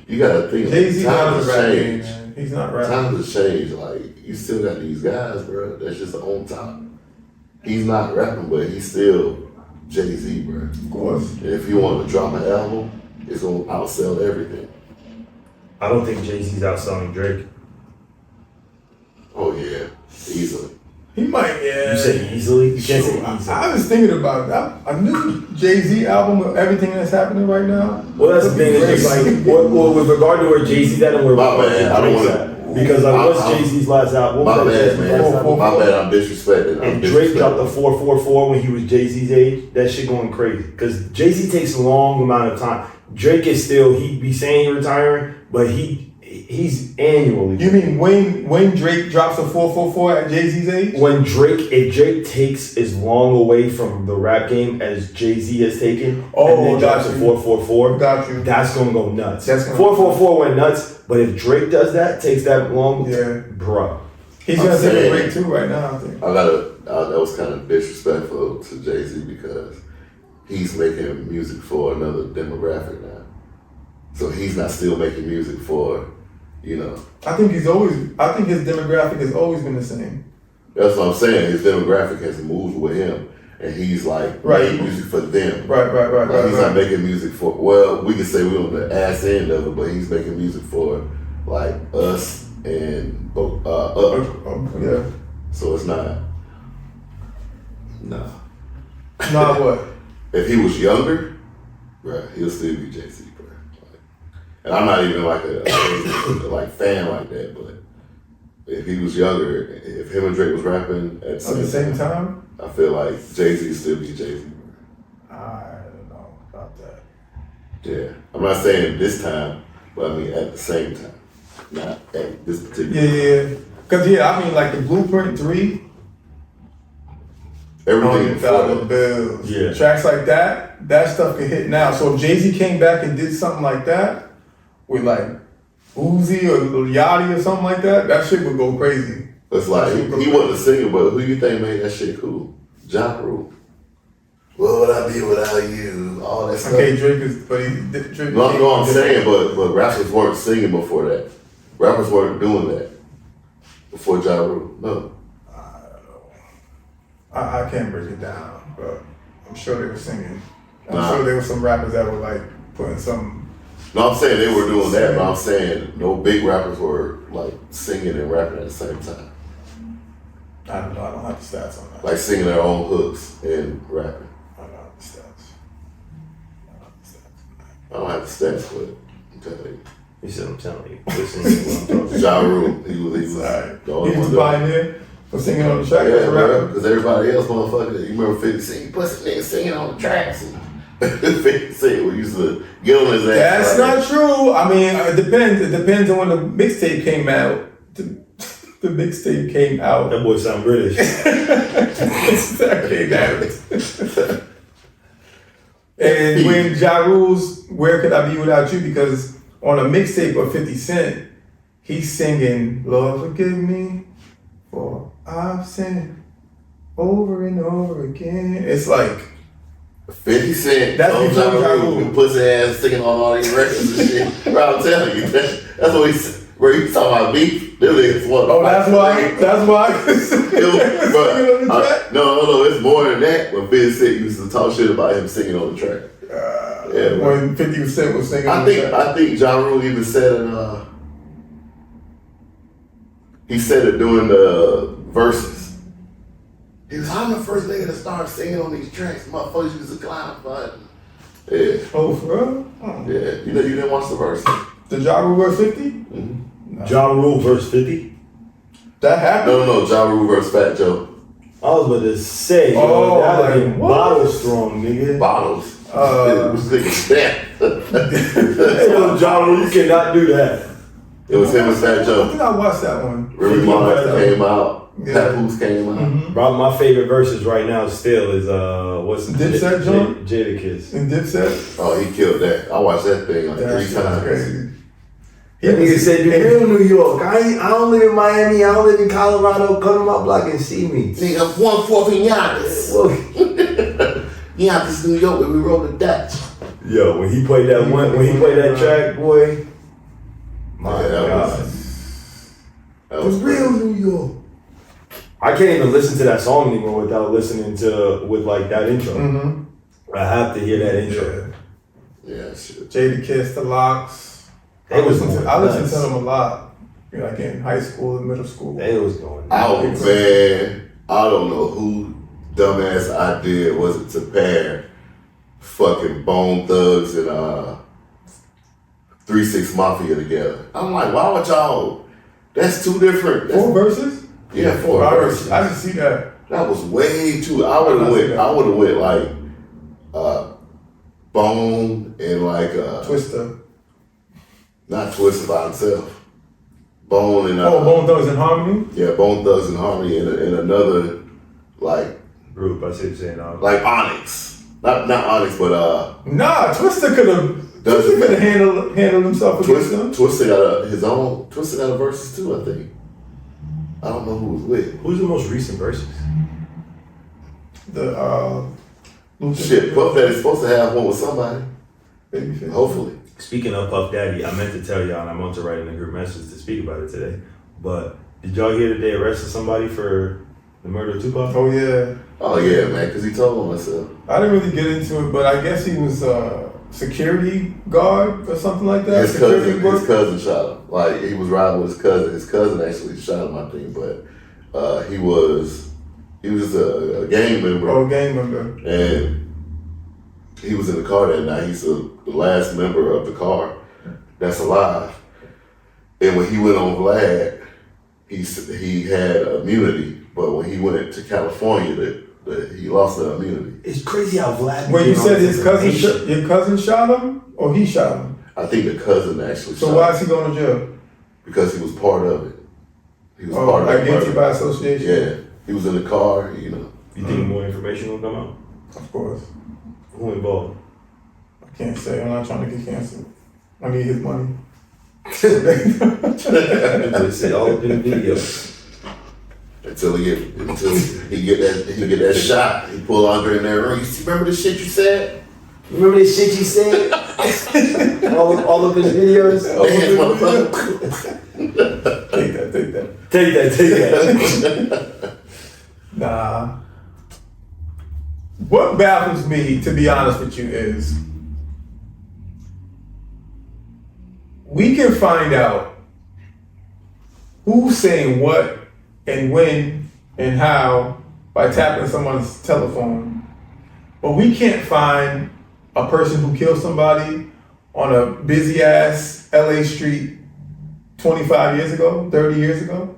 You gotta think. Jay-Z Times not have rapping, changed. man. He's not rapping. Times have changed. Like you still got these guys, bro. That's just on top. He's not rapping, but he's still Jay-Z, bro. Of course. And if you want to drop an album, it's gonna outsell everything. I don't think Jay-Z's outselling Drake. Oh yeah, easily. He might, yeah. You say easily? You can't say Sure. easily. I was thinking about that. A new Jay-Z album with everything that's happening right now. Well, that's the thing. It's just like, well, with regard to where Jay-Z's at and where My bad, I don't Drake's wanna- at. Because like, what's Jay-Z's last album? What My was that bad, Jay-Z's man. last album? My bad. I'm disrespecting. And Drake dropped a 444 when he was Jay-Z's age. That shit going crazy. Because Jay-Z takes a long amount of time. Drake is still, he be saying he's retiring, but he's annually. You mean when Drake drops a 444 at Jay-Z's age? If Drake takes as long away from the rap game as Jay-Z has taken, Oh, and then drops a got you. 444, Got you. that's gonna go nuts. That's gonna- 444 went nuts, but if Drake does that, takes that long, Yeah. bruh. He's I'm gonna take a saying- break too right now, I think. That was kind of disrespectful to Jay-Z because he's making music for another demographic now. So he's not still making music for, I think his demographic has always been the same. That's what I'm saying. His demographic has moved with him, and he's like Right. making music for them. Right. Like, he's not making music for. Well, we can say we're on the ass end of it, but he's making music for like us and up. Yeah. So it's not. Nah. Nah, what? If he was younger, bruh, he'll still be Jay-Z, bruh. And I'm not even like a like fan like that, but if he was younger, if him and Drake was rapping at At the same time? I feel like Jay-Z still be Jay-Z. I don't know about that. Yeah, I'm not saying this time, but I mean at the same time, not at this particular. Yeah. Cause I mean like the Blueprint 3. Everything before $100 that. bills. Yeah. Tracks like that stuff can hit now. So if Jay-Z came back and did something like that with like Uzi or Yachty or something like that shit would go crazy. It's like he wasn't a singer, but who you think made that shit cool? Ja Rule. What would I be without you? All that stuff. Okay, Drake is, but Drake. No, I'm saying, but rappers weren't singing before that. Rappers weren't doing that before Ja Rule. No. I can't break it down, but I'm sure they were singing. I'm Nah. sure there were some rappers that were like putting some. No, I'm saying they were doing that, but I'm saying no big rappers were like singing and rapping at the same time. I don't know. I don't have the stats on that. Like singing their own hooks and rapping. I don't have the stats. I don't have the stats, but I'm telling you. You said I'm telling you. Listen to what I'm talking Ja Rule, he was Alright. the only He was one. pioneer for singing on the track. Yeah, as a bro, rapper. because everybody else, motherfucker, you remember 50 Cent, pussy niggas singing on the tracks and 50 Cent we used to get on his ass. That's not true. I mean, it depends. It depends on when the mixtape came out. The mixtape came out. That boy sound British. That came out. And when Ja Rule's "Where Could I Be Without You," because on a mixtape of 50 Cent, he's singing, "Lord forgive me for I've sinned over and over again." It's like 50 Cent. That's before Ja Rule. Pussy ass singing on all these records and shit. Bro, I'm telling you, that's what he's. Where he's talking about beef, them niggas want to oh, fight. that's why. No, it's more than that. When 50 Cent used to talk shit about him singing on the track. Yeah, when 50 Cent was singing I think Ja Rule even said it, he said it during the verses. He was, I'm the first nigga to start singing on these tracks. Motherfuckers used to clown fun. Yeah. Oh, for real? Oh. Yeah. You know you didn't watch the verse. The Ja Rule verse 50? Mm-hmm. No. Ja Rule verse 50? That happened? No, Ja Rule versus Fat Joe. I was about to say, that would be bottle strong, nigga. Bottles. It was niggas that. Hey, yo, Ja Rule, you cannot do that. It was him and Fat I Joe. think I watched that one. Remy Ma came out. Yeah. Papoose came out. Mm-hmm. Bro, my favorite verses right now still is what's Dipset joint? Jadakiss. And Dipset? Oh, he killed that. I watched that thing like That 3 shit was times. crazy. That nigga said, "You real New York. I don't live in Miami. I don't live in Colorado. Come to my block and see me." Nigga, 1/4 in Yonkers. Well, Yonkers, New York, where we rolled the Dutch. Yo, when he played that track, boy, my Yeah, that God. That was real New York. I can't even listen to that song anymore without listening with like that intro. Mm-hmm. I have to hear that intro. Yeah, shit. Jadakiss, The Locks. They was going I listened nuts. to them a lot. You know, like in high school and middle school. They was going. Oh man, I don't know who dumbass idea was it to pair fucking Bone Thugs and 3 6 Mafia together. I'm like, why would y'all? That's two different. 4 verses? Yeah, 4 verses. I didn't see that. That was way too. I would have went like Bone and like Twister. not Twister by himself. Bone and Bone Thugs and Harmony? yeah, Bone Thugs and Harmony and another like Group, I see what you're saying. Now. like Onyx. Not Onyx, but Nah, Twister could have handled himself against them. Twister got his own. Twister got a verses too, I think. I don't know who was with. Who's the most recent verses? The Shit, Puff Daddy's supposed to have one with somebody. Babyface. Hopefully. Speaking of Puff Daddy, I meant to tell y'all, and I meant to write in a group message to speak about it today. But did y'all hear that they arrested somebody for the murder of Tupac? Oh yeah. Oh yeah, man, because he told on himself. I didn't really get into it, but I guess he was a security guard or something like that. His cousin shot him. Like he was riding with his cousin. His cousin actually shot him, I think, but he was a gang member. Oh, gang member. And he was in the car that night. He's the last member of the car that's alive. And when he went on Vlad, he had immunity. But when he went to California, he lost the immunity. It's crazy how Vlad. Wait, you said your cousin shot him, or he shot him? I think the cousin actually So shot why him is he going to jail? because he was part of it. He was part of like that guilty murder. by association? Yeah, he was in the car. You know. You think more information will come out? Of course. Who involved? I can't say. I'm not trying to get canceled. I need his money. They say all of them videos. Until he get that shot, he pull Andre in that room. Remember the shit you said? remember this shit you said? all of his videos. Hey, motherfucker. Take that. Take that. Nah. What baffles me, to be honest with you, is we can find out who's saying what and when and how by tapping someone's telephone, but we can't find a person who killed somebody on a busy ass LA street 25 years ago, 30 years ago.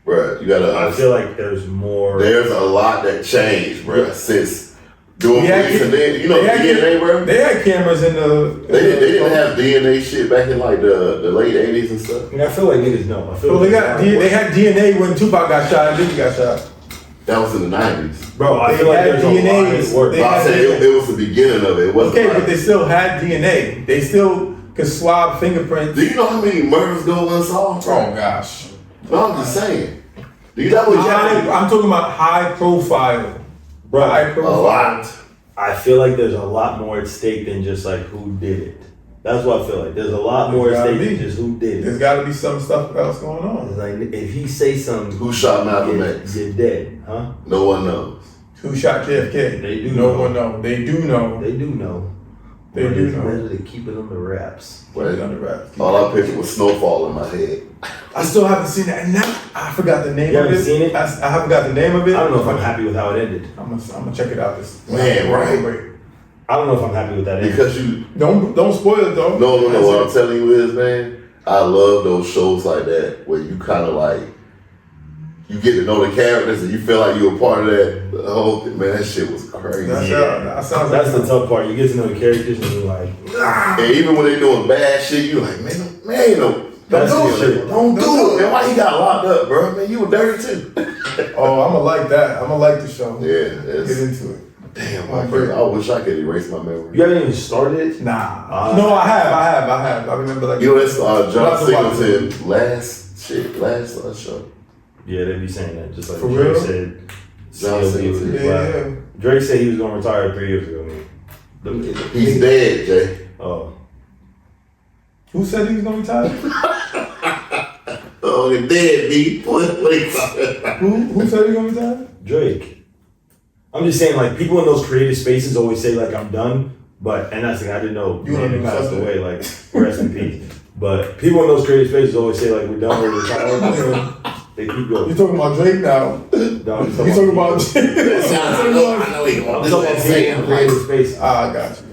Bruh, you gotta I feel like there's more. There's a lot that changed, bruh, since Doing police and then, you know, DNA, bro? They had cameras in the... They didn't have DNA shit back in like the late 80s and stuff. I feel like niggas know. They had DNA when Tupac got shot and Biggie got shot. That was in the 90s. Bro, I feel like there's DNA. But I said it was the beginning of it. It wasn't but they still had DNA. They still could swab fingerprints. Do you know how many murders go unsolved? Oh, gosh. No, I'm just saying. Do you know what I'm talking about high profile. Bro, high profile. A lot. I feel like there's a lot more at stake than just like who did it. That's what I feel like. There's a lot more at stake than just who did it. There's got to be some stuff else going on. It's like if he say something, who shot Malcolm X? You're dead, huh? No one knows. Who shot JFK? They do. No one knows. They do know. They do know. They do know. Better to keep it on the wraps. Put it on the wraps. All I pictured was snowfall in my head. I still haven't seen that. And now I forgot the name You of it. haven't seen it? I haven't got the name of it. I don't know if I'm happy with how it ended. I'm gonna check it out. This Right. I don't know if I'm happy with that ending. Because you don't spoil it though. No. What I'm telling you is, man, I love those shows like that where you kind of like you get to know the characters and you feel like you're a part of that. The whole thing, man, that shit was crazy. That sounds That's the tough part. You get to know the characters and you're like, And even when they doing bad shit, you like, man, don't do it. Don't do it, man. Why he got locked up, bro? Man, you were dirty too. Oh, I'm gonna like that. I'm gonna like the show. Yeah, Get into it. Damn, I wish I could erase my memory. you haven't even started it? Nah. No, I have. I remember like. You know, it's John Singleton last show. Yeah, they be saying that. Just like For Drake real? said. John Singleton. Yeah. Drake said he was gonna retire 3 years ago, man. He's dead, Jay. Oh. Who said he was gonna retire? Oh, the dead B. What are you talking about? Who said he was gonna retire? Drake. I'm just saying, like, people in those creative spaces always say, like, I'm done, and that's the thing, I didn't know You Manny know passed something. away, like, rest in peace. But people in those creative spaces always say, like, we're done, we're retired. They keep going. You talking about Drake now? No, You talking about Drake? I know he I'm won't. talking about people in creative spaces. I got you.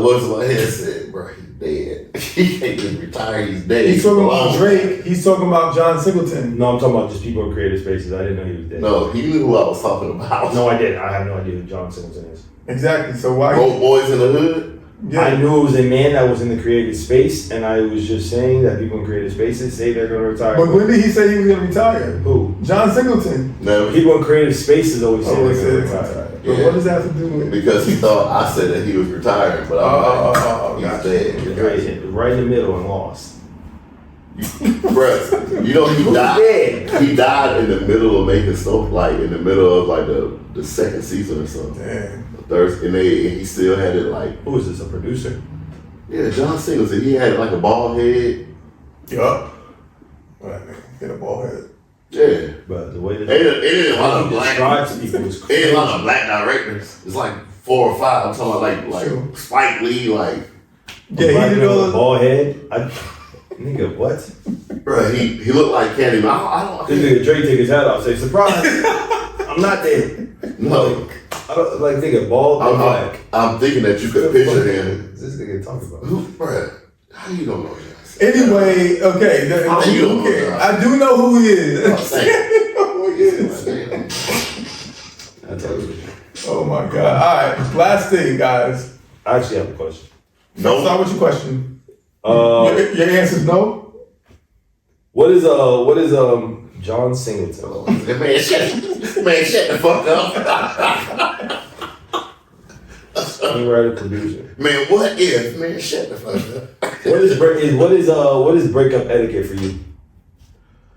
What's my head said, bro? He's dead. He can't just retire. He's dead. He's talking about Drake. He's talking about John Singleton. No, I'm talking about just people in creative spaces. I didn't know he was dead. No, he knew who I was talking about. No, I didn't. I have no idea who John Singleton is. Exactly. So why? Broke Boys in the Hood. Yeah. I knew it was a man that was in the creative space, and I was just saying that people in creative spaces say they're going to retire. But when did he say he was gonna retire? Who? John Singleton. No, People in creative spaces always say Always they're said going he to was retire. But Yeah. what does that have to do with? because he thought I said that he was retiring, but I'm like, gotcha. he's dead. Right in the middle and lost. Bruh, you know he died. dead? He died in the middle of making stuff, like in the middle of like the second season or something. Damn. And he still had it like, Who is this? A producer? yeah, John Singleton. He had like a bald head. Yup. Right, man. Get a ball head. Yeah. But the way that It ain't a lot of he black. describes people is It crazy. ain't a lot of black directors. It's like 4 or 5. I'm talking about like Sure. Spike Lee, like, Yeah, Black he did man all with a the. bald head. Nigga, what? bruh, he looked like Candyman. I This nigga Drake take his hat off, say surprise. I'm not dead. don't. No. I don't like nigga bald and black. I'm thinking that you could picture him. What's this nigga talking about? Who, bruh? How you don't know that? Anyway, okay. How you don't know Okay, that? I do know who he is. I'm saying. I know who he is. I tell you. Oh my god. Alright, last thing, guys. I actually have a question. Start No. with your question. Uh, Your answer's no? what is John Singleton? Man, shut the fuck up. Screenwriter, producer. Man, what if? Man, shut the fuck up. What is breakup etiquette for you?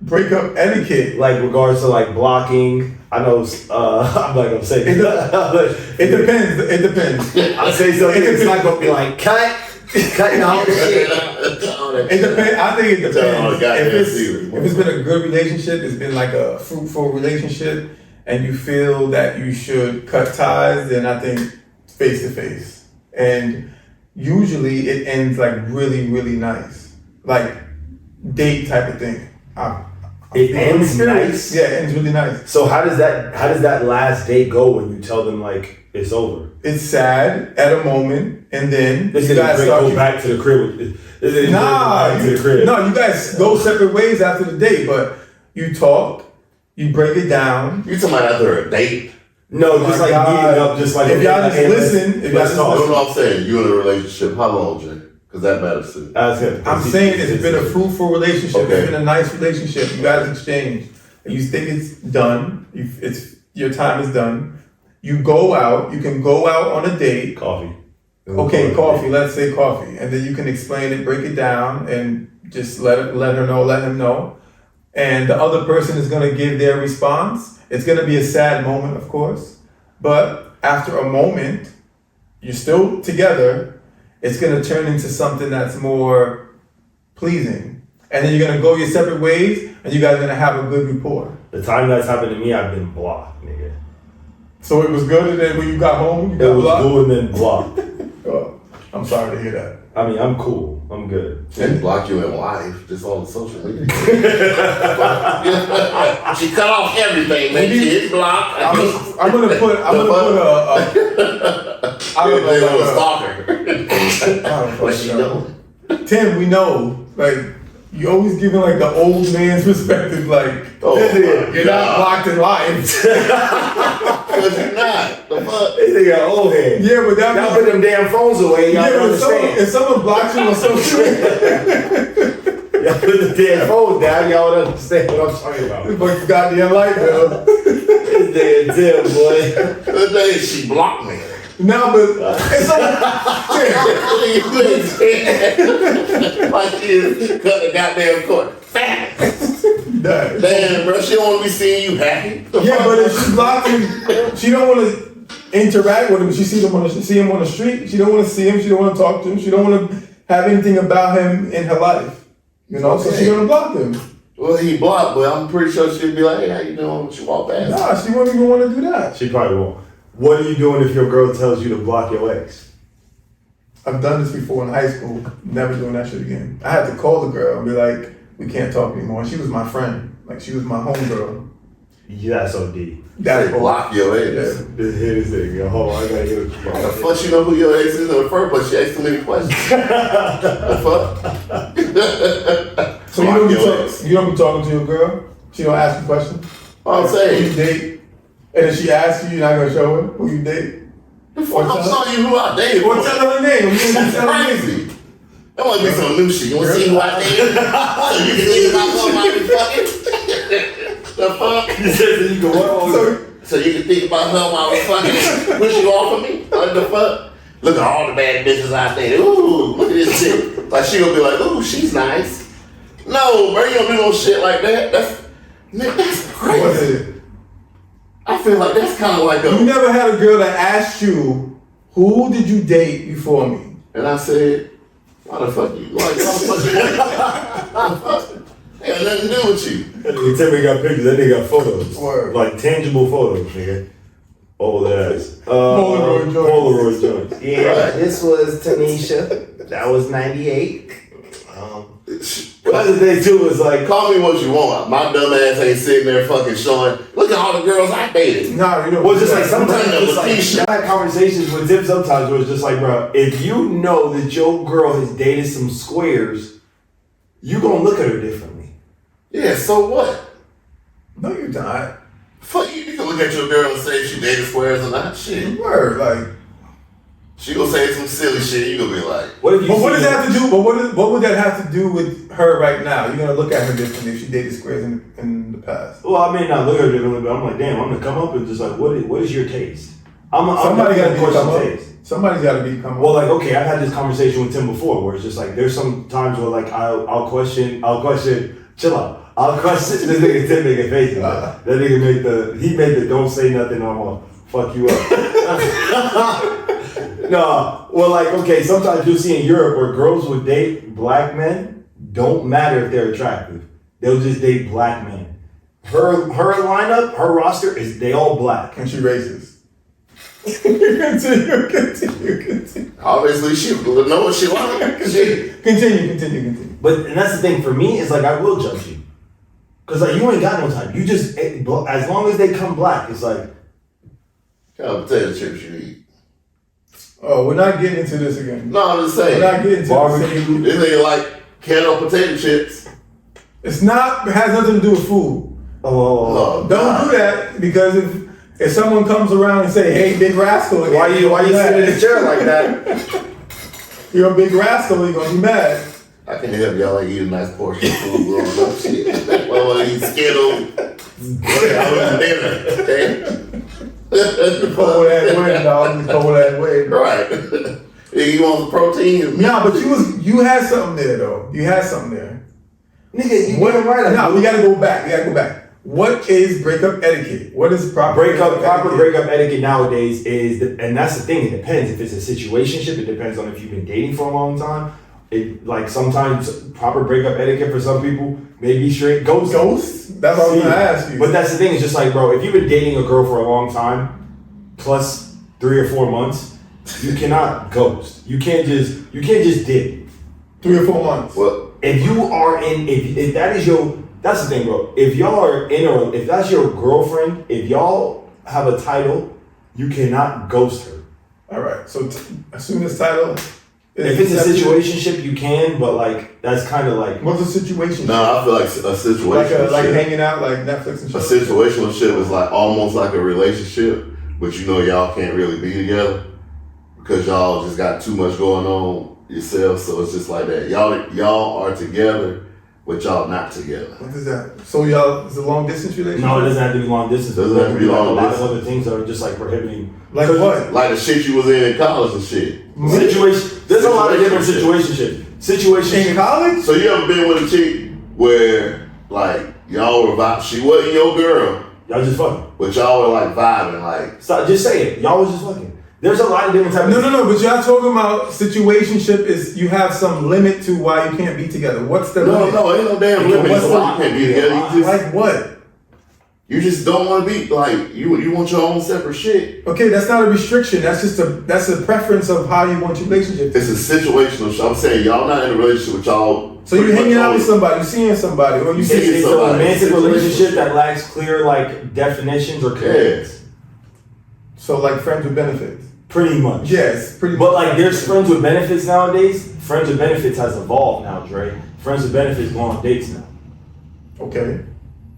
Breakup etiquette. Like regards to like blocking. I know. I'm not gonna say. It depends. It depends. I'll say something. It's not gonna be like cut out shit. It depends. I think it Tell all the depends. goddamn If secrets. it's been a good relationship, it's been like a fruitful relationship, and you feel that you should cut ties, then I think face to face. And usually it ends like really, really nice, like date type of thing. It ends nice? Yeah, it ends really nice. So how does that last date go when you tell them like it's over? It's sad at a moment, and then This you nigga guys Drake start. go back to the crib. This nigga Nah, go back to the crib. no, you guys go separate ways after the date, but you talk, you break it down. You talking about after a date? No, Oh just my like God. meeting up, just like If y'all just hey, listen, if y'all let's just talk. I don't know what I'm saying. You in a relationship, how long, Jay? Because that matters too. That's it. I'm saying it's been a fruitful relationship. Okay. It's been a nice relationship. You guys exchange. And you think it's done. Your time is done. You go out. You can go out on a date. Coffee. Okay, coffee. Let's say coffee, and then you can explain it, break it down, and just let her know, let him know. And the other person is gonna give their response. It's gonna be a sad moment, of course, but after a moment, you're still together. It's gonna turn into something that's more pleasing, and then you're gonna go your separate ways, and you guys are gonna have a good rapport. The time that's happened to me, I've been blocked, nigga. So it was good, and then when you got home, you It got was blocked. cool and then blocked. Oh, I'm sorry to hear that. I mean, I'm cool. I'm good. She didn't block you in life, just on social media. She cut off everything, man. She is blocked. I'm gonna put I don't They know. were a stalker. I don't What she know. doing? Tim, we know, like, you always giving like the old man's perspective, like, Oh, you're not God. blocked in life. Because you're not. The fuck? This nigga old head. Yeah, but that Y'all put them damn phones away. Y'all yeah, don't but understand. if someone blocks you on social media, Y'all put the damn phone down. Y'all don't understand what I'm talking about. but goddamn light bill. This nigga Tim, boy. The day she blocked me. No, but it's Like she is cut the goddamn cord. like, Damn, bro, she don't want to be seeing you happy. yeah, but if she blocked him, she don't want to interact with him. She see him on the street. She don't want to see him. She don't want to talk to him. She don't want to have anything about him in her life. You know, so Okay. she's gonna block him. Well, he blocked, but I'm pretty sure she'd be like, hey, how you doing? She walk past. Nah, she won't even want to do that. She probably won't. What are you doing if your girl tells you to block your ex? I've done this before in high school. Never doing that shit again. I had to call the girl and be like, we can't talk anymore. She was my friend. Like, she was my homegirl. Yeah, that's OD. That's They block your ex. Yeah. This hit is nigga. Hold on, I gotta get How the fuck you know who your ex is in the first place? She asked too many questions. The fuck? So Block your you don't be talking to your girl? She don't ask you questions? I'm Who you saying, date? And if she asks you, you're not gonna show her who you date? the fuck I'm showing you who I dated. Or tell her her name. You That's tell her her name. crazy. That might be some new shit. You wanna see who I dated? So you can think about somebody fucking? The fuck? You said that you can what? So you can think about her while I was fucking wish you off of me? What the fuck? Look at all the bad bitches I dated. Ooh, look at this shit. Like she gonna be like, ooh, she's nice. No, bro, you don't do no shit like that. That's What crazy. is it? I feel like that's kind of like You a. never had a girl that asked you, who did you date before me? And I said, why the fuck you? Why the fuck you? It had nothing to do with you. Nigga Timmy got pictures. That nigga got photos. Word. Like tangible photos, nigga. Old ass. Polaroid joints. Polaroid joints. Yeah, Right. this was Tanisha. That was 98. The other thing too is like, Call me what you want. My dumb ass ain't sitting there fucking showing. Look at all the girls I dated. Nah, you don't. well, just like that. sometimes Bring up it's a like t-shirt. I had conversations with Tim sometimes where it's just like, bro, if you know that your girl has dated some squares, you gonna look at her differently. Yeah, so what? No, you're not. Fuck you. You can look at your girl and say if she dated squares or not. Shit. Word, like. She gonna say some silly shit. You gonna be like, What if you? But what does see- that have to do? But what would that have to do with her right now? You're gonna look at her differently if she dated squares in the past. Well, I may not look at her differently, but I'm like, damn, I'm gonna come up and just like, what is your taste? Somebody got to question come up. taste. Somebody's got to be come up. Well, like, okay, I've had this conversation with Tim before, where it's just like, there's some times where like I'll question, chill out. I'll question this nigga Tim making faces. That nigga made the don't say nothing, I'm gonna fuck you up. No, well, like, okay, sometimes you'll see in Europe where girls would date black men, don't matter if they're attractive. They'll just date black men. Her lineup, her roster is they all black. And she racist. Continue. obviously she know what she like. Shit. Continue. But and that's the thing for me is like I will judge you, cause like you ain't got no time. You just as long as they come black, it's like Kind of potato chips you eat. Oh, we're not getting into this again. No, I'm just We're saying. not getting into Barbecue. this. This nigga like kettle potato chips. It's not. It has nothing to do with food. oh Oh, Don't God. do that because if If someone comes around and say, "Hey, big rascal," Why you sitting in the chair like that? You're a big rascal. You're gonna be mad. I can help y'all eat a nice portion of food growing up. Shit. Well, I eat Skittles. I was dinner. Okay. Cold that way, dog. Cold that way. Right. You want the protein? Nah, but you had something there though. You had something there. Nigga, you went right. No, we gotta go back. What is breakup etiquette? What is proper proper breakup etiquette nowadays is, and that's the thing. It depends. If it's a situationship, it depends on if you've been dating for a long time. It like sometimes proper breakup etiquette for some people may be straight ghost. Ghost? That's what I was gonna ask you. But that's the thing. It's just like, bro, if you've been dating a girl for a long time, plus 3 or 4 months, you cannot ghost. You can't just dip. 3 or 4 months. Well, If you are in, if that is your, that's the thing, bro. If y'all are in a, if that's your girlfriend, if y'all have a title, you cannot ghost her. All right. So as soon as title. If it's a situationship, you can, but like that's kind of like. What's a situation? no, I feel like a situation. Like hanging out, like Netflix and shit. A situational ship is like almost like a relationship, but you know y'all can't really be together because y'all just got too much going on yourself. So it's just like that. Y'all are together, but y'all not together. What is that? So y'all, it's a long distance relationship? No, it doesn't have to be long distance. Doesn't have to be long A lot distance. of other things that are just like prohibiting. Like what? Like the shit you was in college and shit. Situation. There's a lot of different situations. In college? So you ever been with a chick where like y'all were vibing? She wasn't your girl, Y'all just fucking. but y'all were like vibing, like. Stop. Just say it. Y'all was just fucking. There's a lot of different types. No. But y'all talking about situationship is you have some limit to why you can't be together. What's the limit? No, ain't no damn limit. What's So the- why you can't be together? You just, Like what? you just don't want to be like you want your own separate shit. Okay, that's not a restriction. That's a preference of how you want your relationship. It's a situational shit. I'm saying y'all not in a relationship with y'all. So you're pretty hanging much out with only- somebody, you seeing somebody, or you It's- see It's a somebody. romantic Situationship. relationship that lacks clear like definitions or commitments. so like friends with benefits. Pretty much. Yes, pretty. But like there's friends with benefits nowadays. Friends with benefits has evolved now, Dre. Friends with benefits go on dates now. Okay.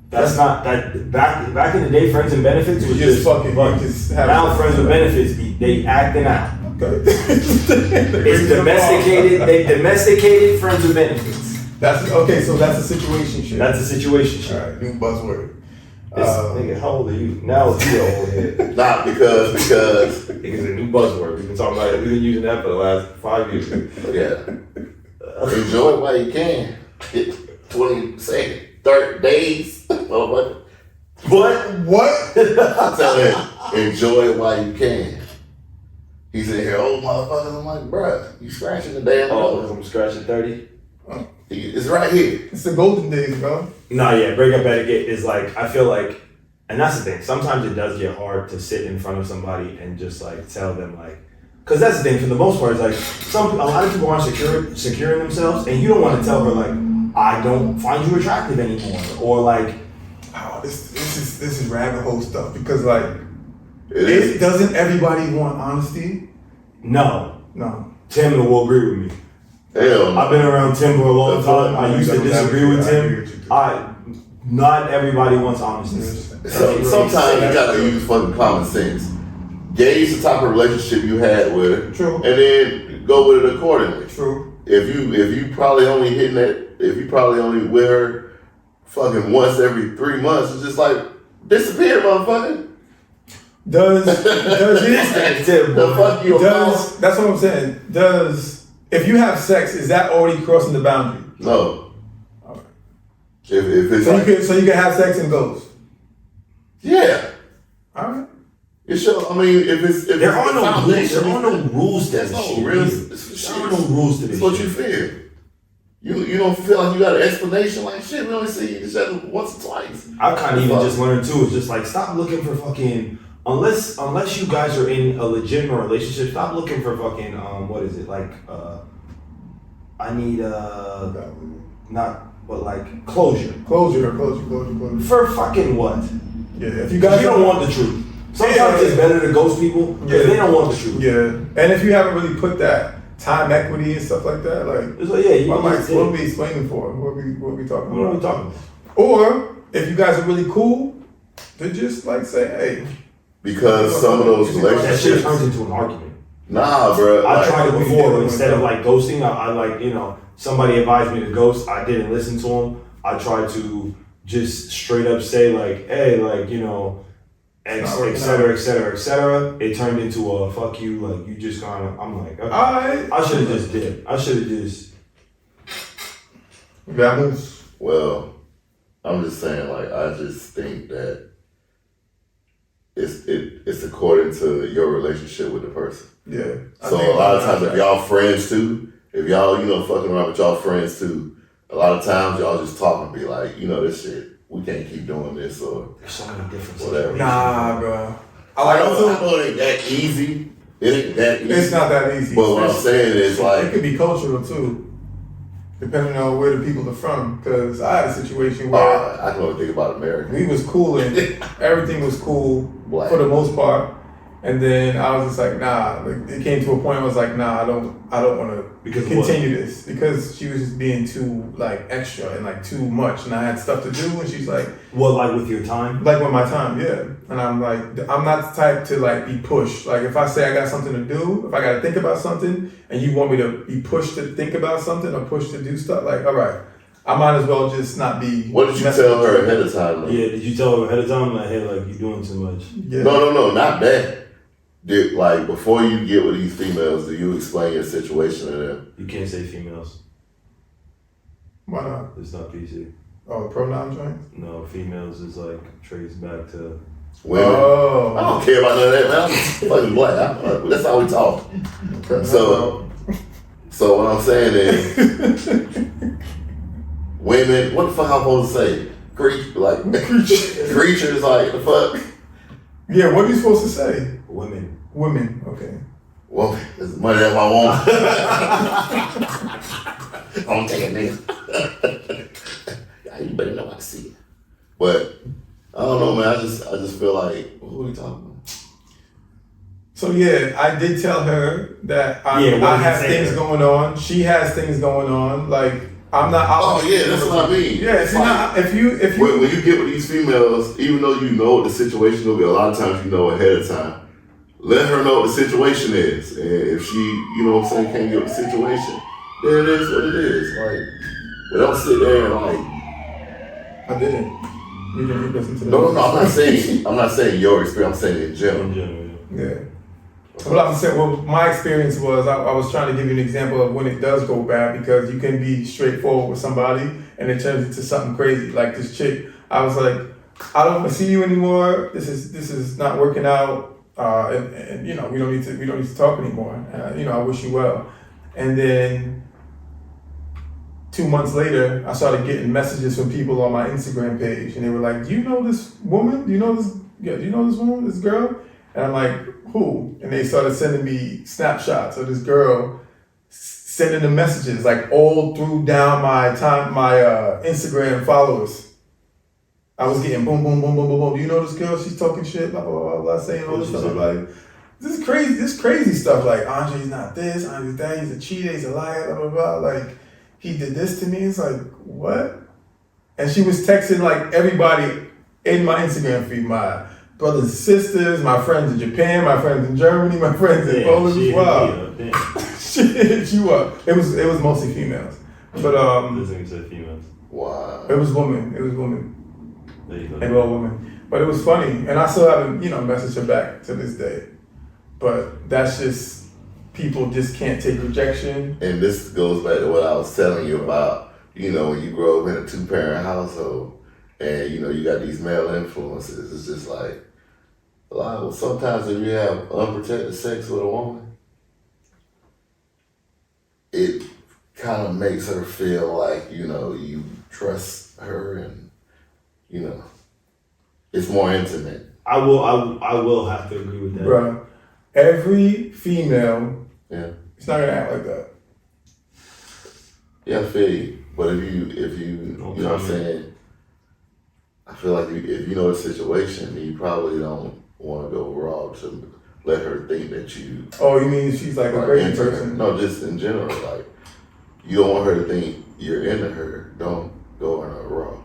That's not that back in the day. Friends and benefits was You just just fucking. fun. You just have Now friends with benefits they acting out. Okay. It's domesticated. They domesticated friends with benefits. That's okay. So that's a situation shit. That's a situation. All right. New buzzword. Nigga, how old are you? Now it's you old head. Not because It's a new buzzword. We've been talking about it. We've been using that for the last 5 years. yeah. Enjoy it while you can. 20 seconds, 30 days. Motherfucker. What? I'm telling you, enjoy it while you can. He's in here, old motherfuckers. I'm like, bruh, you scratching the damn Oh, nose. I'm scratching 30. It's right here. It's the golden days, bro. Nah, yeah, breakup etiquette is like, I feel like, and that's the thing, sometimes it does get hard to sit in front of somebody and just like tell them like, because that's the thing, for the most part, it's like, a lot of people aren't secure in themselves, and you don't want to tell her like, I don't find you attractive anymore, or like, Oh, this is rabbit hole stuff because like, It doesn't everybody want honesty? no, No. Tim will agree with me. Hell no. I've been around Tim for a long That's time. all. I used to disagree with I agree with you, Tim. too. Not everybody wants honesty. So, sometimes you gotta use fucking common sense. Gauge the type of relationship you had with her. True. And then go with it accordingly. True. If you probably only hitting that, if you probably only with her fucking once every 3 months, it's just like disappear, motherfucker. Does Tim, The fuck you about? that's what I'm saying. If you have sex, is that already crossing the boundary? No. Alright. If it's So like, you can have sex and ghost. yeah. Alright. It should, I mean, if there are it's no rules. foundation, There are no rules to There's this no shit. rules. There are no rules to this It's what shit. you feel. You don't feel like you got an explanation like shit. We only see each other once or twice. I've kind of even just learned too. It's just like stop looking for fucking unless you guys are in a legitimate relationship. Stop looking for fucking what is it like? I need not but like closure Closure. for fucking what? Yeah. If you Because guys you don't want the truth. Sometimes it's better to ghost people because they don't want the truth. Yeah. And if you haven't really put that time equity and stuff like that, like It's like, yeah, you what just are we explaining for? What are we talking What are we about? talking about? Or if you guys are really cool, then just like say, hey, because some of those That shit relationships. turns into an argument. Nah, bro. I like, tried it what you before, did but instead of like ghosting, I like, you know, somebody advised me to ghost. I didn't listen to them. I tried to just straight up say like, hey, like, you know, et cetera, et cetera, et cetera. It turned into a fuck you, like you just kind of. I'm like, okay. I should have just did. I should have just. Vamos. Well, I'm just saying, like, I just think that it's according to your relationship with the person. Yeah. So a lot of times, if y'all friends too, if y'all, you know, fucking around with y'all friends too, a lot of times y'all just talk and be like, you know, this shit, we can't keep doing this or There's so many different whatever. situations. Nah, bro. I know it ain't that easy. It ain't that easy. It's not that easy. But what I'm saying is It like, could be cultural too, depending on where the people are from. Because I had a situation where I can only think about America. we was cool and everything was cool Black. for the most part. And then I was just like, nah. Like, it came to a point where I was like, nah, I don't want to Because of continue this because she was just being too like extra and like too much, and I had stuff to do, and she's like, What, like with your time? like with my time, yeah. And I'm like, I'm not the type to like be pushed. Like if I say I got something to do, if I got to think about something, and you want me to be pushed to think about something or pushed to do stuff, like all right, I might as well just not be. What did you tell her ahead of time? Though? Yeah, did you tell her ahead of time, like, hey, like, you doing too much? Yeah. No, not that. Did, like, before you get with these females, do you explain your situation to them? You can't say females. Why not? It's not PC. Oh, the pronoun joints. No, females is like traced back to. Women? I Oh. don't care about none of that, man. I'm just fucking black. That's how we talk. So what I'm saying is, women, what the fuck I'm supposed to say? Creatures, like, the fuck? Yeah, what are you supposed to say? Women. Women, okay. Well, it's money that I want. I'm taking nigga. You better know how to see it. But I don't know, man. I just feel like, what are we talking about? So yeah, I did tell her that I have things going on. She has things going on. Like I'm not. Oh yeah, that's what I mean. Yeah, see, now, if you when you get with these females, even though you know what the situation will be, a lot of times you know ahead of time. Let her know what the situation is, and if she, you know what I'm saying, can't get with the situation, then it is what it is. Like, but don't sit there and like. I didn't. You didn't listen to that. No. I'm not saying your experience. I'm saying in general. In general, Yeah. Well, I'm saying, well, my experience was I was trying to give you an example of when it does go bad because you can be straightforward with somebody and it turns into something crazy. Like this chick, I was like, I don't want to see you anymore. This is not working out. And you know we don't need to talk anymore. You know I wish you well. And then 2 months later, I started getting messages from people on my Instagram page, and they were like, "Do you know this woman? Do you know this? Yeah, do you know this woman? This girl?" And I'm like, "Who?" And they started sending me snapshots of this girl sending the messages like all through down my Instagram followers. I was getting boom, boom, boom, boom, boom, boom. Do you know this girl? She's talking shit, blah, blah, blah, blah, saying all this stuff. I'm like, this is crazy stuff. Like, Andre's not this, Andre's that, he's a cheater, he's a liar, blah, blah, blah. Like, he did this to me. It's like, what? And she was texting like everybody in my Instagram feed, my brothers and sisters, my friends in Japan, my friends in Germany, my friends in Poland as well. She hit you up. It was mostly females. But This nigga said females. Wow. It was women. There you go. They were all women. But it was funny. And I still haven't, messaged her back to this day. But that's just, people just can't take rejection. And this goes back to what I was telling you about, when you grow up in a 2-parent household and, you got these male influences. It's just like, sometimes if you have unprotected sex with a woman, it kind of makes her feel like, you trust her and, it's more intimate. I will have to agree with that. Bruh, every female Yeah. is not gonna act like that. Yeah, I feel you. But if you you know what I'm saying, I feel like if you know the situation, you probably don't want to go raw to let her think that you. Oh, you mean she's like a crazy person? No, just in general, like you don't want her to think you're into her. Don't go in her raw.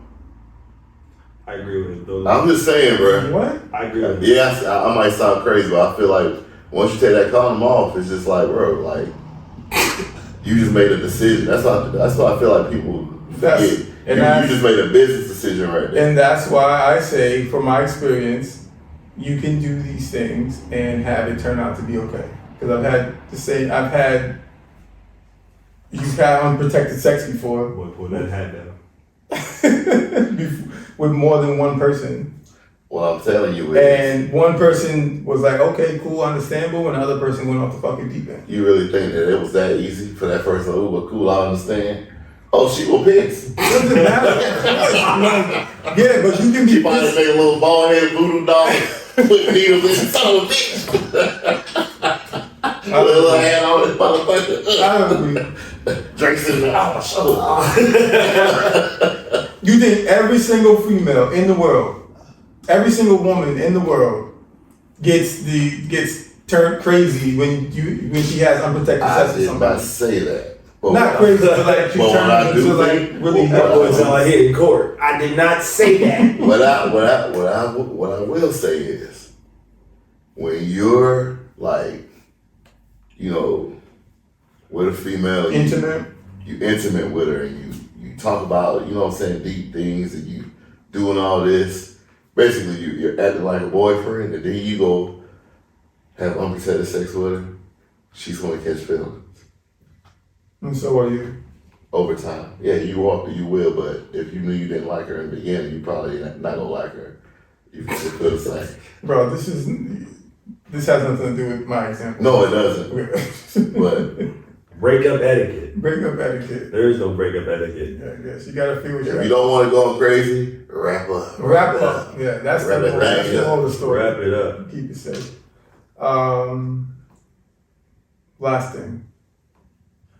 I agree with it. Those, I'm just saying, bro. What? I agree with it. Yes, I might sound crazy, but I feel like once you take that condom off, it's just like, bro, like you just made a decision. That's why I feel like people forget. You just made a business decision right there. And that's why I say, from my experience, you can do these things and have it turn out to be okay. Because you've had unprotected sex before. Boy, pull that hat down. With more than one person. What I'm telling you is, And one person was like, okay, cool, understandable, and the other person went off the fucking deep end. you really think that it was that easy for that person? Oh, well, cool, I understand. Oh, she will piss. Doesn't matter. Yeah, but you can She be probably pissed. made a little bald headed voodoo doll with needles in it. Son of a bitch. Put a little hand on it, motherfucker. I agree. Drinks in the shoulder. You think every single female in the world, every single woman in the world gets turned crazy when she has unprotected I sex with did not somebody? say that. But Not crazy, but like she But what I turns do into think- like really. That boy sound like he in court. I did not say that. what I will say is, when you're like, you know, with a female, Intimate. you intimate with her, and you talk about, you know what I'm saying, deep things, and you doing all this. Basically, you're acting like a boyfriend, and then you go have unprotected sex with her. She's gonna catch feelings And so are you. over time. Yeah, you will, but if you knew you didn't like her in the beginning, you probably not gonna like her. You feel the same. Bro, this has nothing to do with my example. No, it doesn't. But Breakup etiquette. Breakup etiquette. There is no breakup etiquette. Yeah, I guess you gotta feel what if you you don't want to go crazy, wrap up. wrap up. Yeah, that's Wrap it that's back the up. whole of the story. Wrap it up. Keep it safe. Last thing.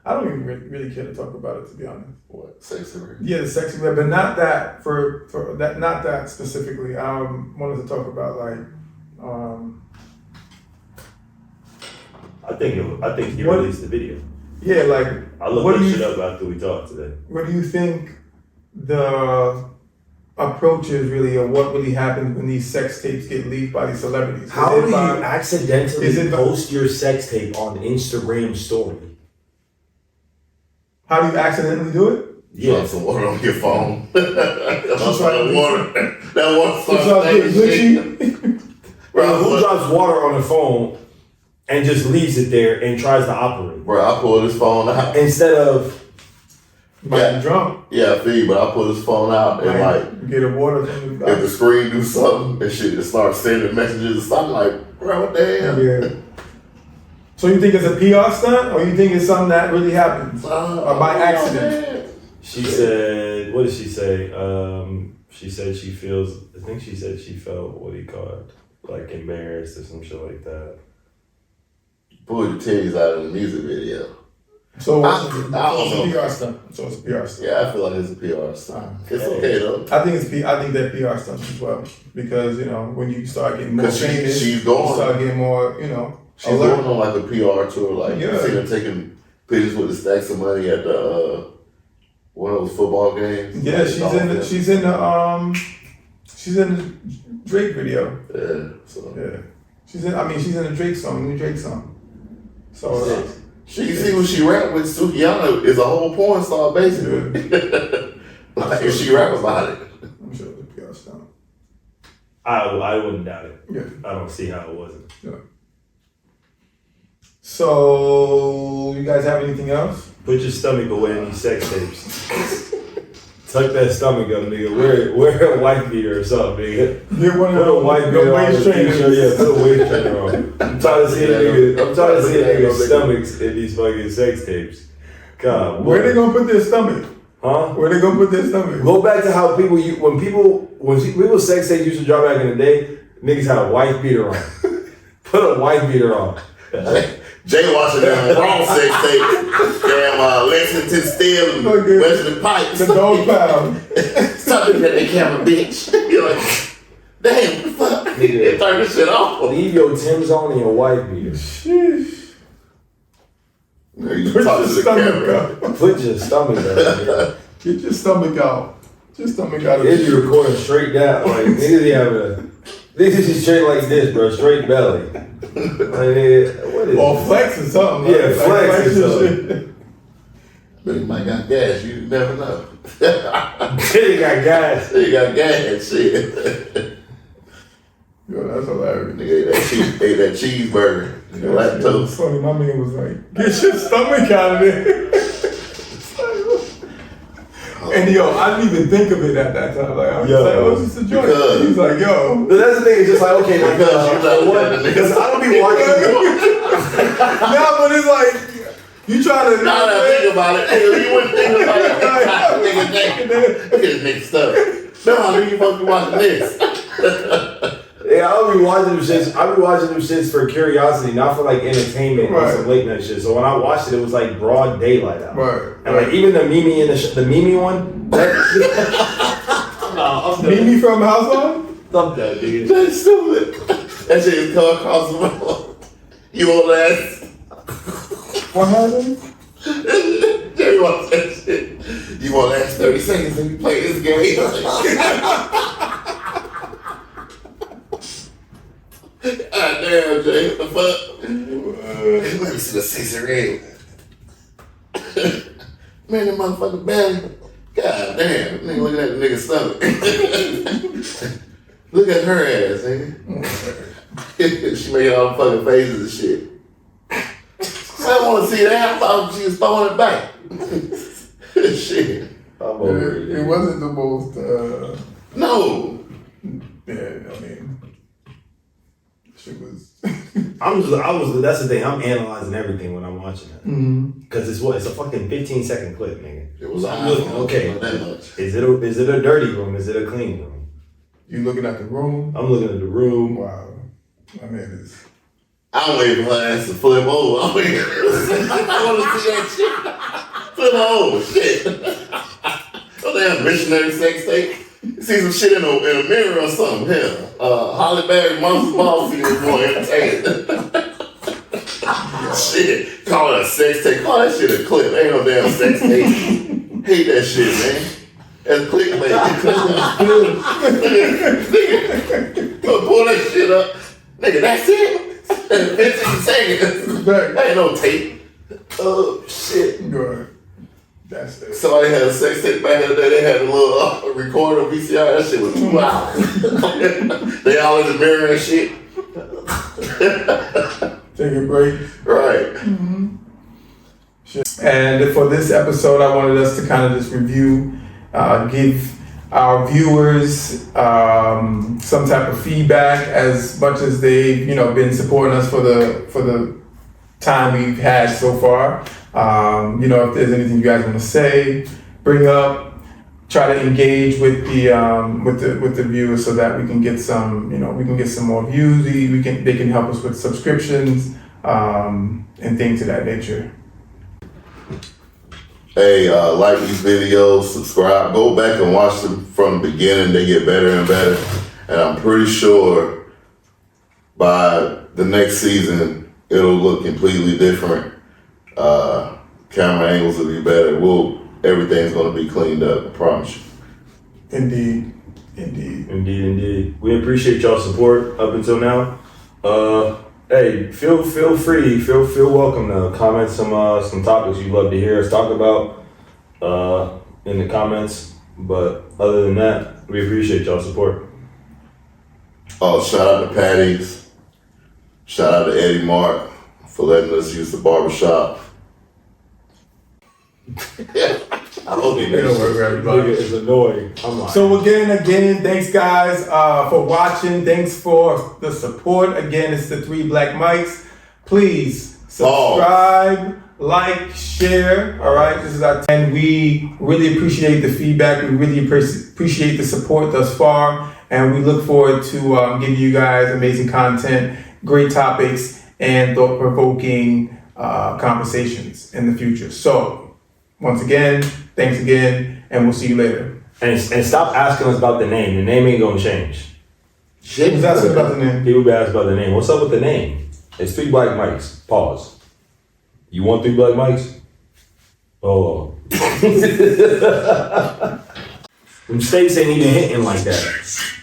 I don't even really care to talk about it, to be honest. What? Sex and Yeah, the sexy web, but not that for that, not that specifically. I wanted to talk about like, I think you What- released the video. yeah, like I looked what that do shit you up after we talked today. what do you think the approach is really, or what really happens when these sex tapes get leaked by these celebrities? How Is do it you by- accidentally is it by- post your sex tape on Instagram story? How do you accidentally do it? Yeah, some water on your phone. trying that to- water. That water So starts I get taking shit. glitchy. Bro, who Bro, drops water on the phone and just leaves it there and tries to operate? I pulled his phone out. Instead of Might be drunk. Yeah, I feel you, but I pulled his phone out and like, Get a water from if the the screen do something and shit, it starts sending messages and stuff. I'm like, bro, what the hell? Yeah. So you think it's a PR stunt, or you think it's something that really happens, or by accident? she said, what did she say? She said she feels. I think she said she felt what he called like embarrassed or some shit like that. Pulled your titties out in the music video. So I it's don't a know. PR stunt. So it's a PR stunt. Yeah, I feel like it's a PR stunt. It's okay though. I think they're PR stunts as well, because you know when you start getting more 'Cause famous, she's you going. start getting more, you know, She's alert. going on like a PR tour. Like, Yeah. you see them taking pictures with the stacks of money at the one of those football games. Yeah, Like, she's Dolphins. in the Drake video. Yeah, so. Yeah, she's in the Drake song, new Drake song. So She see what she rap with. Sukiyana is a whole porn star basically. Like, if she rap about it. I'm sure it's a PR stunt. I wouldn't doubt it. Yeah. I don't see how it wasn't. Yeah. So you guys have anything else? Put your stomach away in these sex tapes. Tuck that stomach up, nigga. Wear a white beater or something, nigga. Get one of Put a white beater on waist the trainers. t-shirt. Yeah, put a waist trainer on. I'm trying to see a nigga's stomachs in these fucking sex tapes. God, Where they gonna put their stomach? huh? Where they gonna put their stomach? Go back to how when people sex tapes used to drop back in the day, niggas had a white beater on. Put a white beater on. Jay watching them wrong sex tape. Damn, Lexington Steel and Okay. Wesley Pipes. The dog pound. Stop looking at that camera, bitch. You're like, damn, what the fuck? Nigga. Turn this shit off. Leave your Tim's on and your white beater. Sheesh. You Put talk your to the stomach camera. out. Put your stomach up. Get your stomach out. Just stomach out of They be recording straight down. Like, niggas just straight like this, bro. Straight belly. Like, what is or this? flex or something. Yeah, flex or and something. shit. But he might got gas. You never know. They got gas. He got gas. Shit. Yo, that's hilarious. Nigga ate that cheeseburger. Yeah, Lactose. funny. My man was like, "Get your stomach out of there." And yo, I didn't even think of it at that time. Like, I was just like, "Oh, it's just a joint." Because- He's like, "Yo." But that's the thing. It's just like, okay, Because you know what? that Because I don't be watching. No, but it's like you trying to. Now that I think about it, nigga, you wouldn't think about it. Nigga, look at this nigga stuff. No, nigga, you supposed to be watching this. Yeah, I'll be watching them shits. I'll be watching them shits for curiosity, not for like entertainment or Right. some late night shit. So when I watched it, it was like broad daylight out. Right. And like even the Mimi in the Mimi one, that, Mimi from Household? fuck that dude. That's stupid. That shit is coming across the road. You old ass. What happened? Jerry wants that shit. You want to last 30 seconds and you play this game? Ah, damn, Jay, what the fuck? Let me see the 6 ring. Man, that motherfucker belly. God damn, nigga looking at the nigga's stomach. Look at her ass, nigga. She making all the fucking faces and shit. I don't want to see that. I thought she was throwing it back. Shit. I'm over It wasn't the most. No. Yeah, I mean, shit was. That's the thing. I'm analyzing everything when I'm watching it. Cause it's a fucking 15-second clip, nigga. It was I'm looking, okay. Not that much. Is it a dirty room? Is it a clean room? You looking at the room? I'm looking at the room. Wow, my man is. I'm waiting for her ass to flip over. I'm waiting. I want to see that shit. Flip over, shit. Oh, damn, missionary sex tape. See some shit in a mirror or something. Hell, Holly Berry Monster Ball Scene is more entertaining. Shit, call it a sex tape. Call that shit a clip. Ain't no damn sex tape. Hate that shit, man. That's clickbait. Nigga, pull that shit up. Nigga, that's it? 15 seconds. That ain't no tape. Oh, shit. Good. That's it. Somebody had a sex tape back in the day. They had a little recorder VCR. That shit was 2 hours. They all in the mirror and shit. Take a break. Right. And for this episode, I wanted us to kind of just review, give our viewers some type of feedback as much as they've been supporting us for the time we've had so far. If there's anything you guys want to say, bring up, try to engage with the viewers so that we can get some more views. They can help us with subscriptions and things of that nature. Hey, like these videos, subscribe, go back and watch them from the beginning. They get better and better. And I'm pretty sure by the next season, it'll look completely different. Camera angles will be better. Everything's gonna be cleaned up, I promise you. Indeed. Indeed. We appreciate y'all's support up until now. Hey, feel free, feel welcome to comment some topics you'd love to hear us talk about in the comments. But other than that, we appreciate y'all's support. Oh, shout out to Patty's. Shout out to Eddie Mark for letting us use the barbershop. I hope he It'll work for everybody. Nigga is annoying. I'm like, So again, thanks guys for watching. Thanks for the support. Again, it's the 3 Black Mics. Please subscribe, like, share. All right, this is our and we really appreciate the feedback. We really appreciate the support thus far, and we look forward to giving you guys amazing content, great topics, and thought-provoking conversations in the future. So. Once again, thanks again, and we'll see you later. And stop asking us about the name. The name ain't gonna change. Who's asking about the name? People be asking about the name. What's up with the name? It's 3 Black Mics. Pause. You want 3 Black Mics? Oh. Them states ain't even hitting like that.